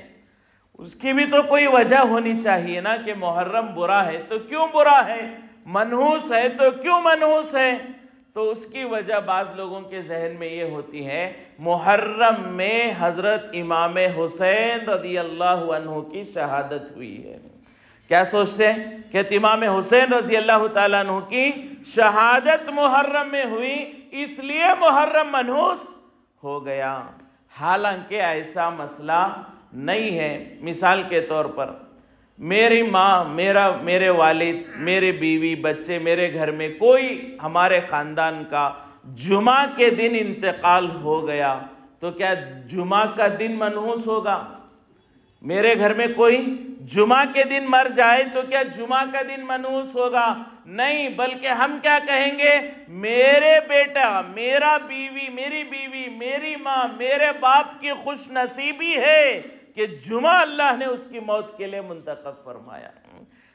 اس کی بھی تو کوئی وجہ ہونی چاہیے نا، کہ محرم برا ہے تو کیوں برا ہے، منحوس ہے تو کیوں منحوس ہے؟ تو اس کی وجہ بعض لوگوں کے ذہن میں یہ ہوتی ہے، محرم میں حضرت امام حسین رضی اللہ عنہ کی شہادت ہوئی ہے۔ کیا سوچتے ہیں کہ امام حسین رضی اللہ تعالیٰ عنہ کی شہادت محرم میں ہوئی اس لیے محرم منحوس ہو گیا، حالانکہ ایسا مسئلہ نہیں ہے۔ مثال کے طور پر میری ماں، میرے والد، میرے بیوی، بچے، میرے گھر میں کوئی ہمارے خاندان کا جمعہ کے دن انتقال ہو گیا تو کیا جمعہ کا دن منحوس ہوگا؟ میرے گھر میں کوئی جمعہ کے دن مر جائے تو کیا جمعہ کا دن منحوس ہوگا؟ نہیں، بلکہ ہم کیا کہیں گے؟ میرے بیٹا، میری بیوی، میری ماں، میرے باپ کی خوش نصیبی ہے کہ جمعہ اللہ نے اس کی موت کے لیے منتخب فرمایا۔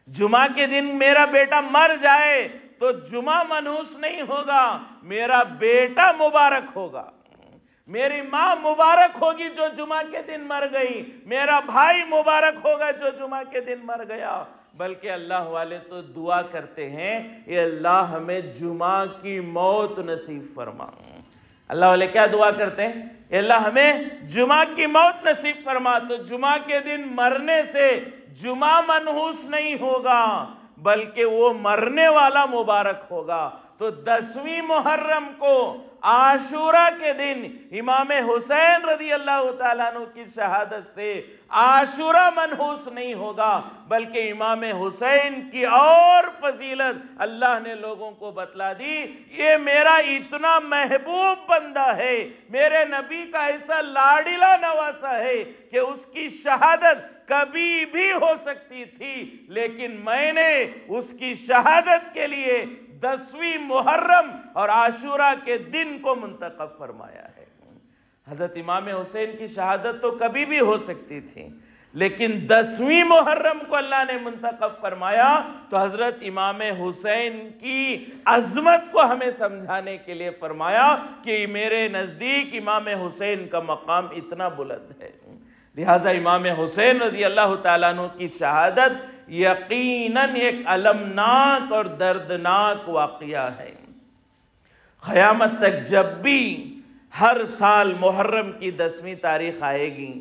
جمعہ کے دن میرا بیٹا مر جائے تو جمعہ منحوس نہیں ہوگا، میرا بیٹا مبارک ہوگا، میری ماں مبارک ہوگی جو جمعہ کے دن مر گئی، میرا بھائی مبارک ہوگا جو جمعہ کے دن مر گیا۔ بلکہ اللہ والے تو دعا کرتے ہیں، اے اللہ ہمیں جمعہ کی موت نصیب فرما۔ اللہ والے کیا دعا کرتے ہیں؟ اے اللہ ہمیں جمعہ کی موت نصیب فرما۔ تو جمعہ کے دن مرنے سے جمعہ منحوس نہیں ہوگا، بلکہ وہ مرنے والا مبارک ہوگا۔ تو 10ویں محرم کو عاشورہ کے دن امام حسین رضی اللہ تعالیٰ عنہ کی شہادت سے عاشورہ منحوس نہیں ہوگا، بلکہ امام حسین کی اور فضیلت اللہ نے لوگوں کو بتلا دی۔ یہ میرا اتنا محبوب بندہ ہے، میرے نبی کا ایسا لاڈلا نواسا ہے کہ اس کی شہادت کبھی بھی ہو سکتی تھی، لیکن میں نے اس کی شہادت کے لیے 10ویں محرم اور عاشورہ کے دن کو منتخب فرمایا ہے۔ حضرت امام حسین کی شہادت تو کبھی بھی ہو سکتی تھی، لیکن 10ویں محرم کو اللہ نے منتخب فرمایا تو حضرت امام حسین کی عظمت کو ہمیں سمجھانے کے لیے فرمایا کہ میرے نزدیک امام حسین کا مقام اتنا بلند ہے۔ لہٰذا امام حسین رضی اللہ تعالیٰ عنہ کی شہادت یقیناً ایک المناک اور دردناک واقعہ ہے۔ قیامت تک جب بھی ہر سال محرم کی 10ویں تاریخ آئے گی،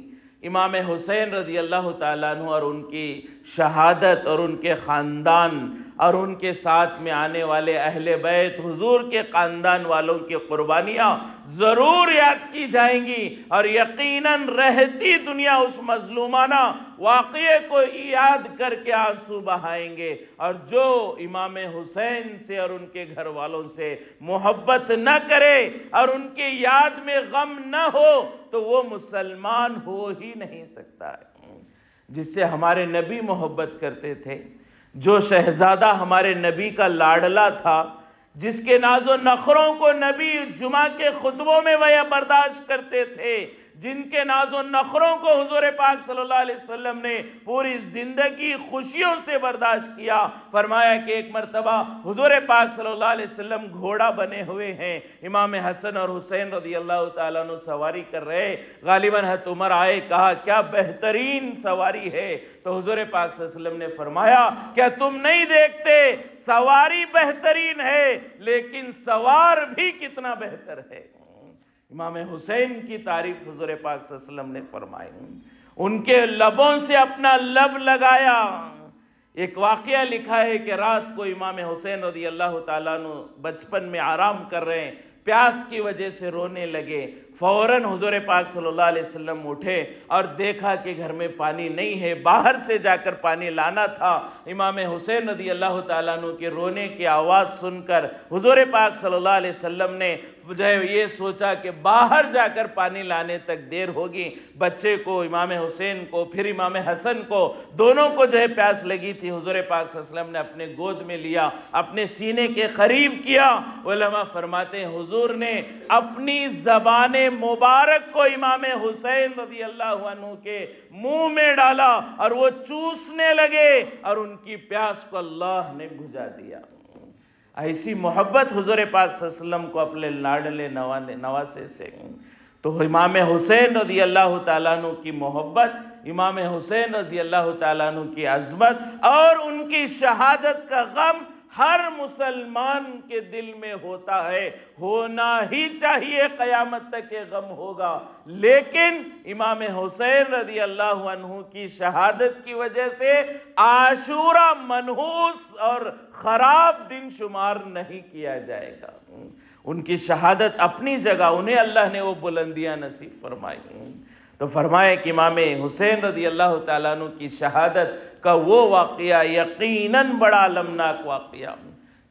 امام حسین رضی اللہ تعالیٰ عنہ اور ان کی شہادت اور ان کے خاندان اور ان کے ساتھ میں آنے والے اہل بیت حضور کے خاندان والوں کی قربانیاں ضرور یاد کی جائیں گی، اور یقیناً رہتی دنیا اس مظلومانہ واقعے کو یاد کر کے آنسو بہائیں گے، اور جو امام حسین سے اور ان کے گھر والوں سے محبت نہ کرے اور ان کی یاد میں غم نہ ہو تو وہ مسلمان ہو ہی نہیں سکتا ہے۔ جس سے ہمارے نبی محبت کرتے تھے، جو شہزادہ ہمارے نبی کا لاڈلا تھا، جس کے ناز و نخروں کو نبی جمعہ کے خطبوں میں وہ برداشت کرتے تھے، جن کے ناز و نخروں کو حضور پاک صلی اللہ علیہ وسلم نے پوری زندگی خوشیوں سے برداشت کیا۔ فرمایا کہ ایک مرتبہ حضور پاک صلی اللہ علیہ وسلم گھوڑا بنے ہوئے ہیں، امام حسن اور حسین رضی اللہ تعالیٰ عنہ سواری کر رہے، غالباً حضرت عمر آئے، کہا کیا بہترین سواری ہے، تو حضور پاک صلی اللہ علیہ وسلم نے فرمایا کیا تم نہیں دیکھتے سواری بہترین ہے لیکن سوار بھی کتنا بہتر ہے۔ امام حسین کی تعریف حضور پاک صلی اللہ علیہ وسلم نے فرمائی، ان کے لبوں سے اپنا لب لگایا۔ ایک واقعہ لکھا ہے کہ رات کو امام حسین رضی اللہ تعالیٰ عنہ بچپن میں آرام کر رہے ہیں، پیاس کی وجہ سے رونے لگے، فوراً حضور پاک صلی اللہ علیہ وسلم اٹھے اور دیکھا کہ گھر میں پانی نہیں ہے، باہر سے جا کر پانی لانا تھا۔ امام حسین رضی اللہ تعالیٰ عنہ کے رونے کی آواز سن کر حضور پاک صلی اللہ علیہ وسلم نے جو ہے یہ سوچا کہ باہر جا کر پانی لانے تک دیر ہوگی، بچے کو امام حسین کو پھر امام حسن کو دونوں کو جو ہے پیاس لگی تھی، حضور پاک صلی اللہ علیہ وسلم نے اپنے گود میں لیا، اپنے سینے کے قریب کیا۔ علماء فرماتے ہیں حضور نے اپنی زبان مبارک کو امام حسین رضی اللہ عنہ کے منہ میں ڈالا اور وہ چوسنے لگے اور ان کی پیاس کو اللہ نے بجھا دیا۔ ایسی محبت حضور پاک صلی اللہ علیہ وسلم کو اپنے لاڈلے نواسے سے۔ تو امام حسین رضی اللہ تعالیٰ عنہ کی محبت، امام حسین رضی اللہ تعالیٰ عنہ کی عظمت اور ان کی شہادت کا غم ہر مسلمان کے دل میں ہوتا ہے، ہونا ہی چاہیے، قیامت تک یہ غم ہوگا۔ لیکن امام حسین رضی اللہ عنہ کی شہادت کی وجہ سے عاشورہ منحوس اور خراب دن شمار نہیں کیا جائے گا۔ ان کی شہادت اپنی جگہ، انہیں اللہ نے وہ بلندیاں نصیب فرمائی۔ تو فرمایا کہ امام حسین رضی اللہ تعالیٰ عنہ کی شہادت کا وہ واقعہ یقیناً بڑا المناک واقعہ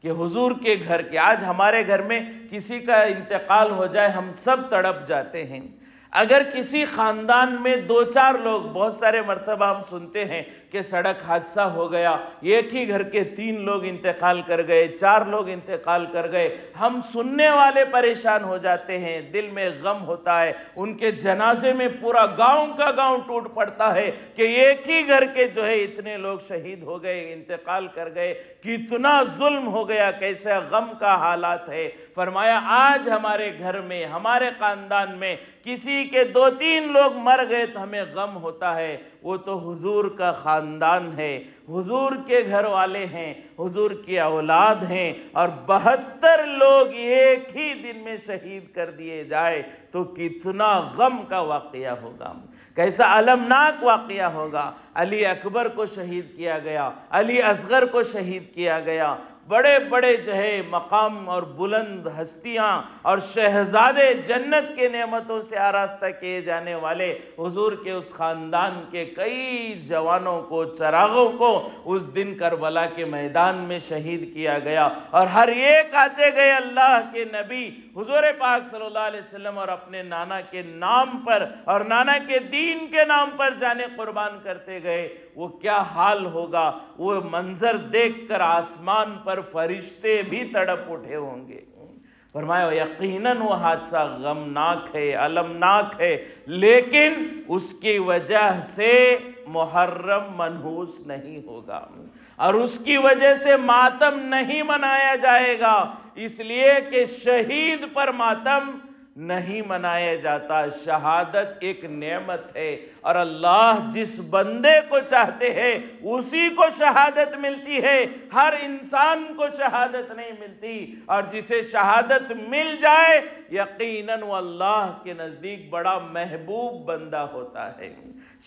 کہ حضور کے گھر کے، آج ہمارے گھر میں کسی کا انتقال ہو جائے ہم سب تڑپ جاتے ہیں۔ اگر کسی خاندان میں 2-4 لوگ، بہت سارے مرتبہ ہم سنتے ہیں کہ سڑک حادثہ ہو گیا، ایک ہی گھر کے 3 لوگ انتقال کر گئے، 4 لوگ انتقال کر گئے، ہم سننے والے پریشان ہو جاتے ہیں، دل میں غم ہوتا ہے، ان کے جنازے میں پورا گاؤں کا گاؤں ٹوٹ پڑتا ہے کہ ایک ہی گھر کے جو ہے اتنے لوگ شہید ہو گئے، انتقال کر گئے، کتنا ظلم ہو گیا، کیسا غم کا حالات ہے۔ فرمایا آج ہمارے گھر میں، ہمارے خاندان میں کسی کے 2-3 لوگ مر گئے تو ہمیں غم ہوتا ہے، وہ تو حضور کا خاندان ہے، حضور کے گھر والے ہیں، حضور کی اولاد ہیں، اور 72 لوگ ایک ہی دن میں شہید کر دیے جائے تو کتنا غم کا واقعہ ہوگا، کیسا المناک واقعہ ہوگا۔ علی اکبر کو شہید کیا گیا، علی اصغر کو شہید کیا گیا، بڑے بڑے جو ہے مقام اور بلند ہستیاں اور شہزادے جنت کے نعمتوں سے آراستہ کیے جانے والے حضور کے اس خاندان کے کئی جوانوں کو، چراغوں کو اس دن کربلا کے میدان میں شہید کیا گیا، اور ہر ایک آتے گئے اللہ کے نبی حضور پاک صلی اللہ علیہ وسلم اور اپنے نانا کے نام پر اور نانا کے دین کے نام پر جانے قربان کرتے گئے۔ وہ کیا حال ہوگا، وہ منظر دیکھ کر آسمان پر فرشتے بھی تڑپ اٹھے ہوں گے۔ فرمایا یقیناً وہ حادثہ غمناک ہے، المناک ہے، لیکن اس کی وجہ سے محرم منحوس نہیں ہوگا اور اس کی وجہ سے ماتم نہیں منایا جائے گا، اس لیے کہ شہید پر ماتم نہیں منایا جاتا۔ شہادت ایک نعمت ہے اور اللہ جس بندے کو چاہتے ہیں اسی کو شہادت ملتی ہے، ہر انسان کو شہادت نہیں ملتی، اور جسے شہادت مل جائے یقیناً وہ اللہ کے نزدیک بڑا محبوب بندہ ہوتا ہے۔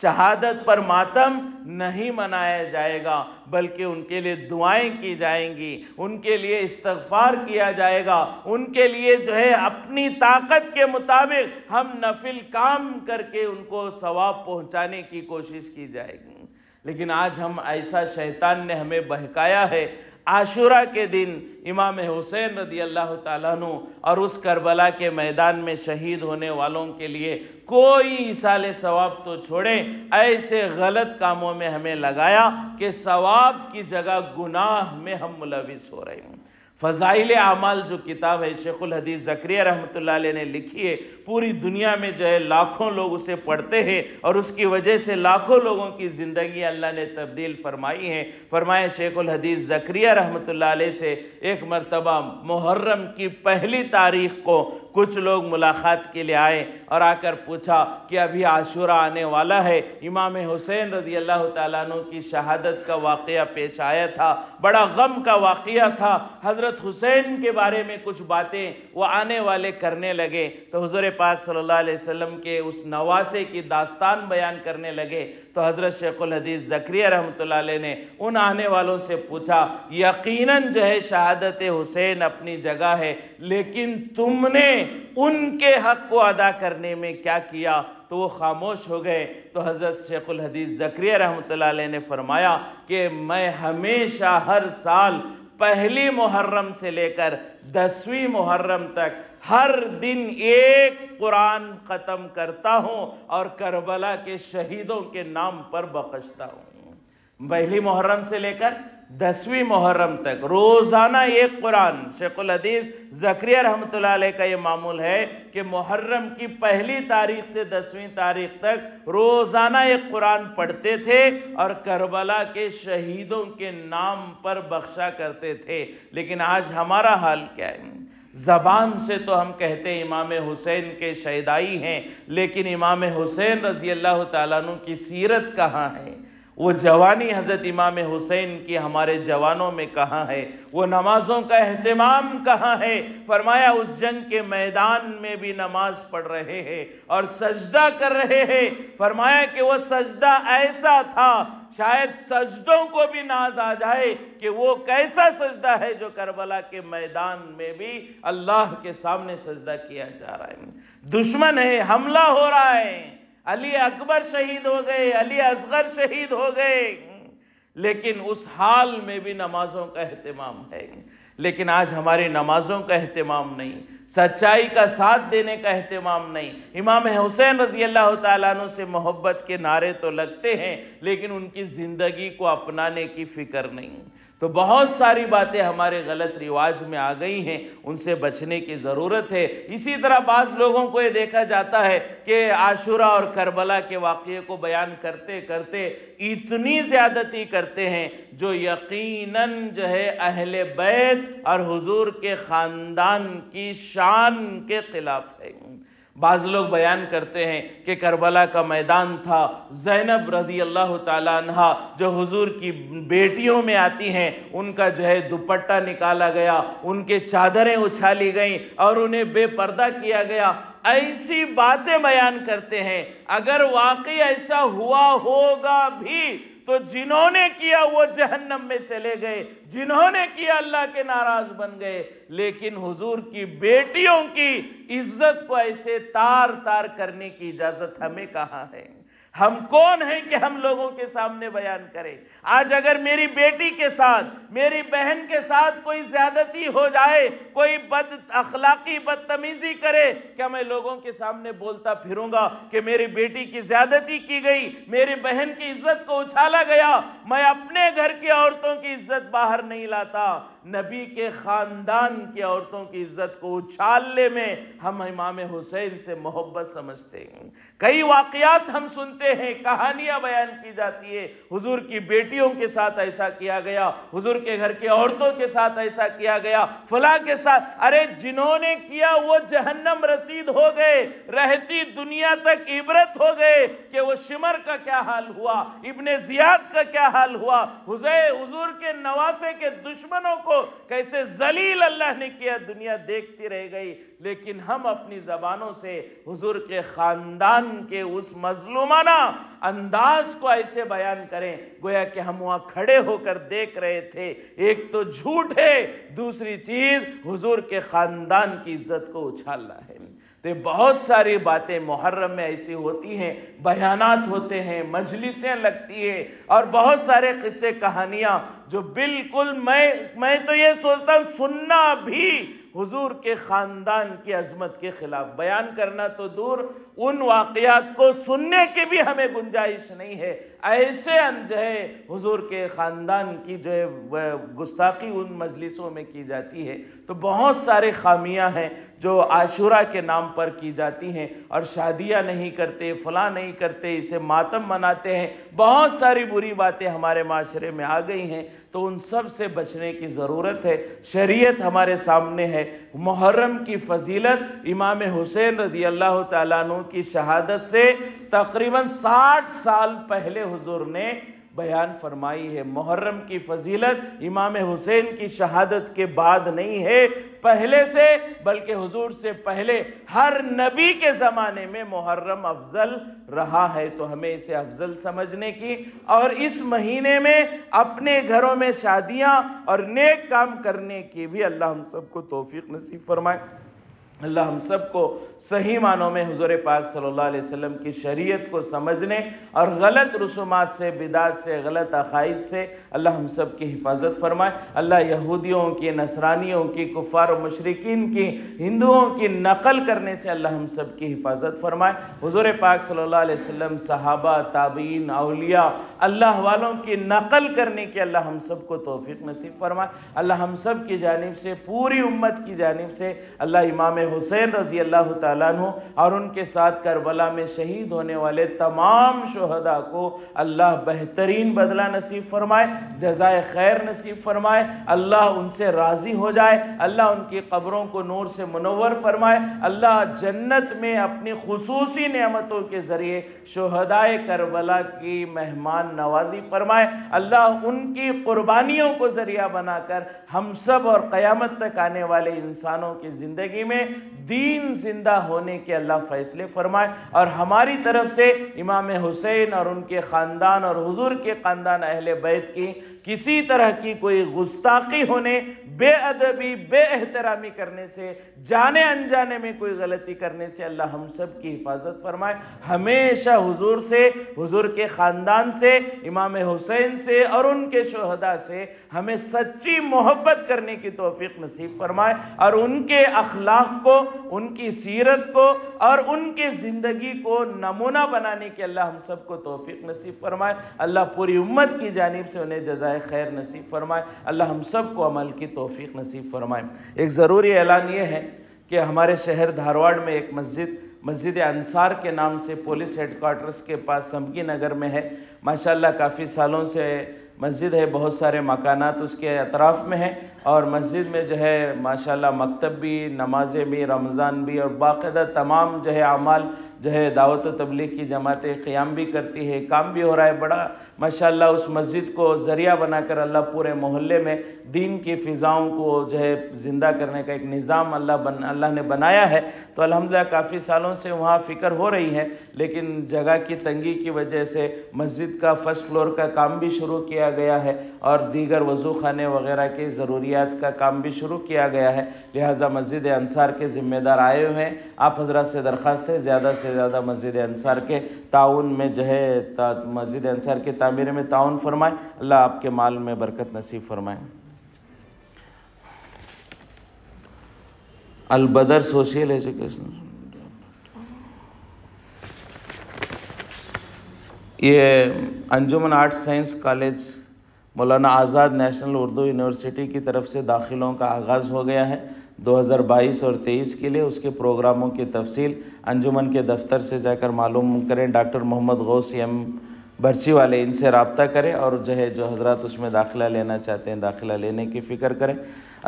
شہادت پر ماتم نہیں منایا جائے گا بلکہ ان کے لیے دعائیں کی جائیں گی، ان کے لیے استغفار کیا جائے گا، ان کے لیے جو ہے اپنی طاقت کے مطابق ہم نفل کام کر کے ان کو ثواب پہنچانے کی کوشش کی جائے گی۔ لیکن آج ہم ایسا شیطان نے ہمیں بہکایا ہے، عاشورہ کے دن امام حسین رضی اللہ تعالیٰ عنہ اور اس کربلا کے میدان میں شہید ہونے والوں کے لیے کوئی ایصال ثواب تو چھوڑیں، ایسے غلط کاموں میں ہمیں لگایا کہ ثواب کی جگہ گناہ میں ہم ملوث ہو رہے ہیں۔ فضائل اعمال جو کتاب ہے شیخ الحدیث زکریا رحمۃ اللہ علیہ نے لکھی ہے، پوری دنیا میں جو ہے لاکھوں لوگ اسے پڑھتے ہیں اور اس کی وجہ سے لاکھوں لوگوں کی زندگی اللہ نے تبدیل فرمائی ہے۔ فرمایا شیخ الحدیث زکریا رحمۃ اللہ علیہ سے ایک مرتبہ محرم کی پہلی تاریخ کو کچھ لوگ ملاقات کے لیے آئے اور آ کر پوچھا کہ ابھی عاشورہ آنے والا ہے، امام حسین رضی اللہ تعالیٰ عنہ کی شہادت کا واقعہ پیش آیا تھا، بڑا غم کا واقعہ تھا، حضرت حسین کے بارے میں کچھ باتیں وہ آنے والے کرنے لگے، تو حضور پاک صلی اللہ علیہ وسلم کے اس نواسے کی داستان بیان کرنے لگے، تو حضرت شیخ الحدیث زکریا رحمۃ اللہ علیہ نے ان آنے والوں سے پوچھا یقیناً جو ہے شہادت حسین اپنی جگہ ہے، لیکن تم نے ان کے حق کو ادا کرنے میں کیا کیا؟ تو وہ خاموش ہو گئے۔ تو حضرت شیخ الحدیث زکریا رحمۃ اللہ علیہ نے فرمایا کہ میں ہمیشہ ہر سال پہلی محرم سے لے کر 10ویں محرم تک ہر دن ایک قرآن ختم کرتا ہوں اور کربلا کے شہیدوں کے نام پر بخشتا ہوں۔ پہلی محرم سے لے کر 10ویں محرم تک روزانہ ایک قرآن۔ شیخ الحدیث زکریا رحمۃ اللہ علیہ کا یہ معمول ہے کہ محرم کی پہلی تاریخ سے 10ویں تاریخ تک روزانہ ایک قرآن پڑھتے تھے اور کربلا کے شہیدوں کے نام پر بخشا کرتے تھے۔ لیکن آج ہمارا حال کیا ہے؟ زبان سے تو ہم کہتے ہیں امام حسین کے شہدائی ہیں، لیکن امام حسین رضی اللہ تعالیٰ عنہ کی سیرت کہاں ہے؟ وہ جوانی حضرت امام حسین کی ہمارے جوانوں میں کہاں ہے؟ وہ نمازوں کا اہتمام کہاں ہے؟ فرمایا اس جنگ کے میدان میں بھی نماز پڑھ رہے ہیں اور سجدہ کر رہے ہیں۔ فرمایا کہ وہ سجدہ ایسا تھا شاید سجدوں کو بھی ناز آ جائے کہ وہ کیسا سجدہ ہے جو کربلا کے میدان میں بھی اللہ کے سامنے سجدہ کیا جا رہا ہے۔ دشمن ہے، حملہ ہو رہا ہے، علی اکبر شہید ہو گئے، علی اصغر شہید ہو گئے، لیکن اس حال میں بھی نمازوں کا اہتمام ہے۔ لیکن آج ہماری نمازوں کا اہتمام نہیں، سچائی کا ساتھ دینے کا اہتمام نہیں۔ امام حسین رضی اللہ تعالیٰ عنہ سے محبت کے نعرے تو لگتے ہیں لیکن ان کی زندگی کو اپنانے کی فکر نہیں۔ تو بہت ساری باتیں ہمارے غلط رواج میں آ گئی ہیں، ان سے بچنے کی ضرورت ہے۔ اسی طرح بعض لوگوں کو یہ دیکھا جاتا ہے کہ عاشورہ اور کربلا کے واقعے کو بیان کرتے کرتے اتنی زیادتی کرتے ہیں جو یقیناً جو ہے اہل بیت اور حضور کے خاندان کی شان کے خلاف ہے۔ بعض لوگ بیان کرتے ہیں کہ کربلا کا میدان تھا، زینب رضی اللہ تعالیٰ عنہ جو حضور کی بیٹیوں میں آتی ہیں، ان کا جو ہے دوپٹہ نکالا گیا، ان کے چادریں اچھالی گئیں اور انہیں بے پردہ کیا گیا۔ ایسی باتیں بیان کرتے ہیں، اگر واقعی ایسا ہوا ہوگا بھی تو جنہوں نے کیا وہ جہنم میں چلے گئے، جنہوں نے کیا اللہ کے ناراض بن گئے۔ لیکن حضور کی بیٹیوں کی عزت کو ایسے تار تار کرنے کی اجازت ہمیں کہاں ہے؟ ہم کون ہیں کہ ہم لوگوں کے سامنے بیان کریں؟ آج اگر میری بیٹی کے ساتھ، میری بہن کے ساتھ کوئی زیادتی ہو جائے، کوئی بد اخلاقی بدتمیزی کرے، کیا میں لوگوں کے سامنے بولتا پھروں گا کہ میری بیٹی کی زیادتی کی گئی، میری بہن کی عزت کو اچھالا گیا؟ میں اپنے گھر کی عورتوں کی عزت باہر نہیں لاتا، نبی کے خاندان کی عورتوں کی عزت کو اچھالنے میں ہم امام حسین سے محبت سمجھتے ہیں۔ کئی واقعات ہم سنتے ہیں، کہانیاں بیان کی جاتی ہے، حضور کی بیٹیوں کے ساتھ ایسا کیا گیا، حضور کے گھر کی عورتوں کے ساتھ ایسا کیا گیا، فلاں کے ساتھ۔ ارے جنہوں نے کیا وہ جہنم رسید ہو گئے، رہتی دنیا تک عبرت ہو گئے کہ وہ شمر کا کیا حال ہوا، ابن زیاد کا کیا حال ہوا، حضور کے نواسے کے دشمنوں کو کیسے ذلیل اللہ نے کیا، دنیا دیکھتی رہ گئی۔ لیکن ہم اپنی زبانوں سے حضور کے خاندان کے اس مظلومانہ انداز کو ایسے بیان کریں گویا کہ ہم وہاں کھڑے ہو کر دیکھ رہے تھے۔ ایک تو جھوٹ ہے، دوسری چیز حضور کے خاندان کی عزت کو اچھالنا ہے۔ تو بہت ساری باتیں محرم میں ایسی ہوتی ہیں، بیانات ہوتے ہیں، مجلسیں لگتی ہیں، اور بہت سارے قصے کہانیاں جو بالکل میں تو یہ سوچتا ہوں سننا بھی حضور کے خاندان کی عظمت کے خلاف، بیان کرنا تو دور، ان واقعات کو سننے کی بھی ہمیں گنجائش نہیں ہے۔ ایسے جو ہے حضور کے خاندان کی جو ہے گستاخی ان مجلسوں میں کی جاتی ہے۔ تو بہت سارے خامیاں ہیں جو عاشورہ کے نام پر کی جاتی ہیں، اور شادیاں نہیں کرتے، فلاں نہیں کرتے، اسے ماتم مناتے ہیں، بہت ساری بری باتیں ہمارے معاشرے میں آ گئی ہیں۔ تو ان سب سے بچنے کی ضرورت ہے۔ شریعت ہمارے سامنے ہے، محرم کی فضیلت امام حسین رضی اللہ تعالیٰ عنہ کی شہادت سے تقریباً 60 سال پہلے حضور نے بیان فرمائی ہے۔ محرم کی فضیلت امام حسین کی شہادت کے بعد نہیں ہے، پہلے سے، بلکہ حضور سے پہلے ہر نبی کے زمانے میں محرم افضل رہا ہے۔ تو ہمیں اسے افضل سمجھنے کی اور اس مہینے میں اپنے گھروں میں شادیاں اور نیک کام کرنے کی بھی اللہ ہم سب کو توفیق نصیب فرمائے۔ اللہ ہم سب کو صحیح معنوں میں حضور پاک صلی اللہ علیہ وسلم کی شریعت کو سمجھنے اور غلط رسومات سے، بدعات سے، غلط عقائد سے اللہ ہم سب کی حفاظت فرمائے۔ اللہ یہودیوں کی، نصرانیوں کی، کفار و مشرکین کی، ہندوؤں کی نقل کرنے سے اللہ ہم سب کی حفاظت فرمائے۔ حضور پاک صلی اللہ علیہ وسلم، صحابہ، تابعین، اولیاء، اللہ والوں کی نقل کرنے کی اللہ ہم سب کو توفیق نصیب فرمائے۔ اللہ ہم سب کی جانب سے، پوری امت کی جانب سے، اللہ امام حسین رضی اللہ تعالیٰ عنہ اور ان کے ساتھ کربلا میں شہید ہونے والے تمام شہداء کو اللہ بہترین بدلہ نصیب فرمائے، جزائے خیر نصیب فرمائے، اللہ ان سے راضی ہو جائے، اللہ ان کی قبروں کو نور سے منور فرمائے، اللہ جنت میں اپنی خصوصی نعمتوں کے ذریعے شہدائے کربلا کی مہمان نوازی فرمائے، اللہ ان کی قربانیوں کو ذریعہ بنا کر ہم سب اور قیامت تک آنے والے انسانوں کی زندگی میں دین زندہ ہونے کے اللہ فیصلے فرمائے، اور ہماری طرف سے امام حسین اور ان کے خاندان اور حضور کے خاندان اہل بیت کی کسی طرح کی کوئی گستاخی ہونے، بے ادبی، بے احترامی کرنے سے، جانے انجانے میں کوئی غلطی کرنے سے اللہ ہم سب کی حفاظت فرمائے۔ ہمیشہ حضور سے، حضور کے خاندان سے، امام حسین سے اور ان کے شہداء سے ہمیں سچی محبت کرنے کی توفیق نصیب فرمائے، اور ان کے اخلاق کو، ان کی سیرت کو اور ان کی زندگی کو نمونہ بنانے کی اللہ ہم سب کو توفیق نصیب فرمائے۔ اللہ پوری امت کی جانب سے انہیں جزائے خیر نصیب فرمائے، اللہ ہم سب کو عمل کی توفیق نصیب فرمائے۔ ایک ضروری اعلان یہ ہے کہ ہمارے شہر دھارواڑ میں ایک مسجد انصار کے نام سے پولیس ہیڈ کوارٹرز کے پاس سمگی نگر میں ہے، ماشاءاللہ کافی سالوں سے مسجد ہے، بہت سارے مکانات اس کے اطراف میں ہیں، اور مسجد میں جو ہے ماشاءاللہ مکتب بھی، نمازیں بھی، رمضان بھی، اور باقاعدہ تمام جو ہے اعمال جو ہے دعوت و تبلیغ کی جماعتیں قیام بھی کرتی ہے، کام بھی ہو رہا ہے، بڑا ماشاءاللہ اس مسجد کو ذریعہ بنا کر اللہ پورے محلے میں دین کی فضاؤں کو جو ہے زندہ کرنے کا ایک نظام اللہ نے بنایا ہے. تو الحمدللہ کافی سالوں سے وہاں فکر ہو رہی ہے، لیکن جگہ کی تنگی کی وجہ سے مسجد کا فرسٹ فلور کا کام بھی شروع کیا گیا ہے اور دیگر وضو خانے وغیرہ کے ضروریات کا کام بھی شروع کیا گیا ہے. لہٰذا مسجد انصار کے ذمہ دار آئے ہوئے ہیں. آپ حضرات سے درخواست ہے زیادہ سے زیادہ مسجد انصار کے تعاون میں جو ہے مسجد انصار کی تعمیر میں تعاون فرمائیں. اللہ آپ کے مال میں برکت نصیب فرمائیں. البدر سوشل ایجوکیشن، یہ انجمن arts science college Maulana Azad national Urdu university کی طرف سے داخلوں کا آغاز ہو گیا ہے 2022 اور 23 کے لیے. اس کے پروگراموں کی تفصیل انجمن کے دفتر سے جا کر معلوم کریں. ڈاکٹر محمد غوث ایم برچی والے ان سے رابطہ کریں اور جو حضرات اس میں داخلہ لینا چاہتے ہیں داخلہ لینے کی فکر کریں.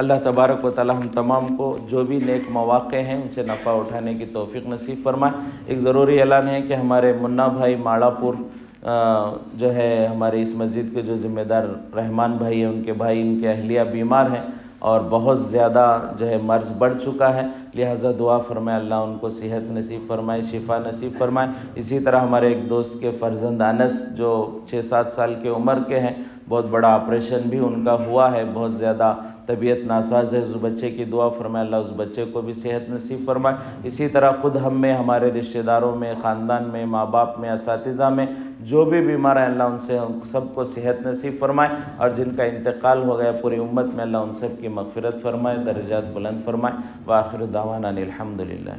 اللہ تبارک و تعالی ہم تمام کو جو بھی نیک مواقع ہیں ان سے نفع اٹھانے کی توفیق نصیب فرمائے. ایک ضروری اعلان ہے کہ ہمارے منا بھائی ماڑا پور جو ہے ہماری اس مسجد کے جو ذمہ دار رحمان بھائی ہیں، ان کے بھائی ان کے اہلیہ بیمار ہیں اور بہت زیادہ جو ہے مرض بڑھ چکا ہے. لہٰذا دعا فرمائے اللہ ان کو صحت نصیب فرمائے، شفا نصیب فرمائے. اسی طرح ہمارے ایک دوست کے فرزند انس جو 6-7 سال کی عمر کے ہیں، بہت بڑا آپریشن بھی ان کا ہوا ہے، بہت زیادہ طبیعت ناساز ہے. اس بچے کی دعا فرمائے اللہ اس بچے کو بھی صحت نصیب فرمائے. اسی طرح خود ہم میں، ہمارے رشتہ داروں میں، خاندان میں، ماں باپ میں، اساتذہ میں جو بھی بیمار ہیں اللہ ان سے سب کو صحت نصیب فرمائے، اور جن کا انتقال ہو گیا پوری امت میں اللہ ان سب کی مغفرت فرمائے، درجات بلند فرمائے. وآخر دعوانا الحمدللہ.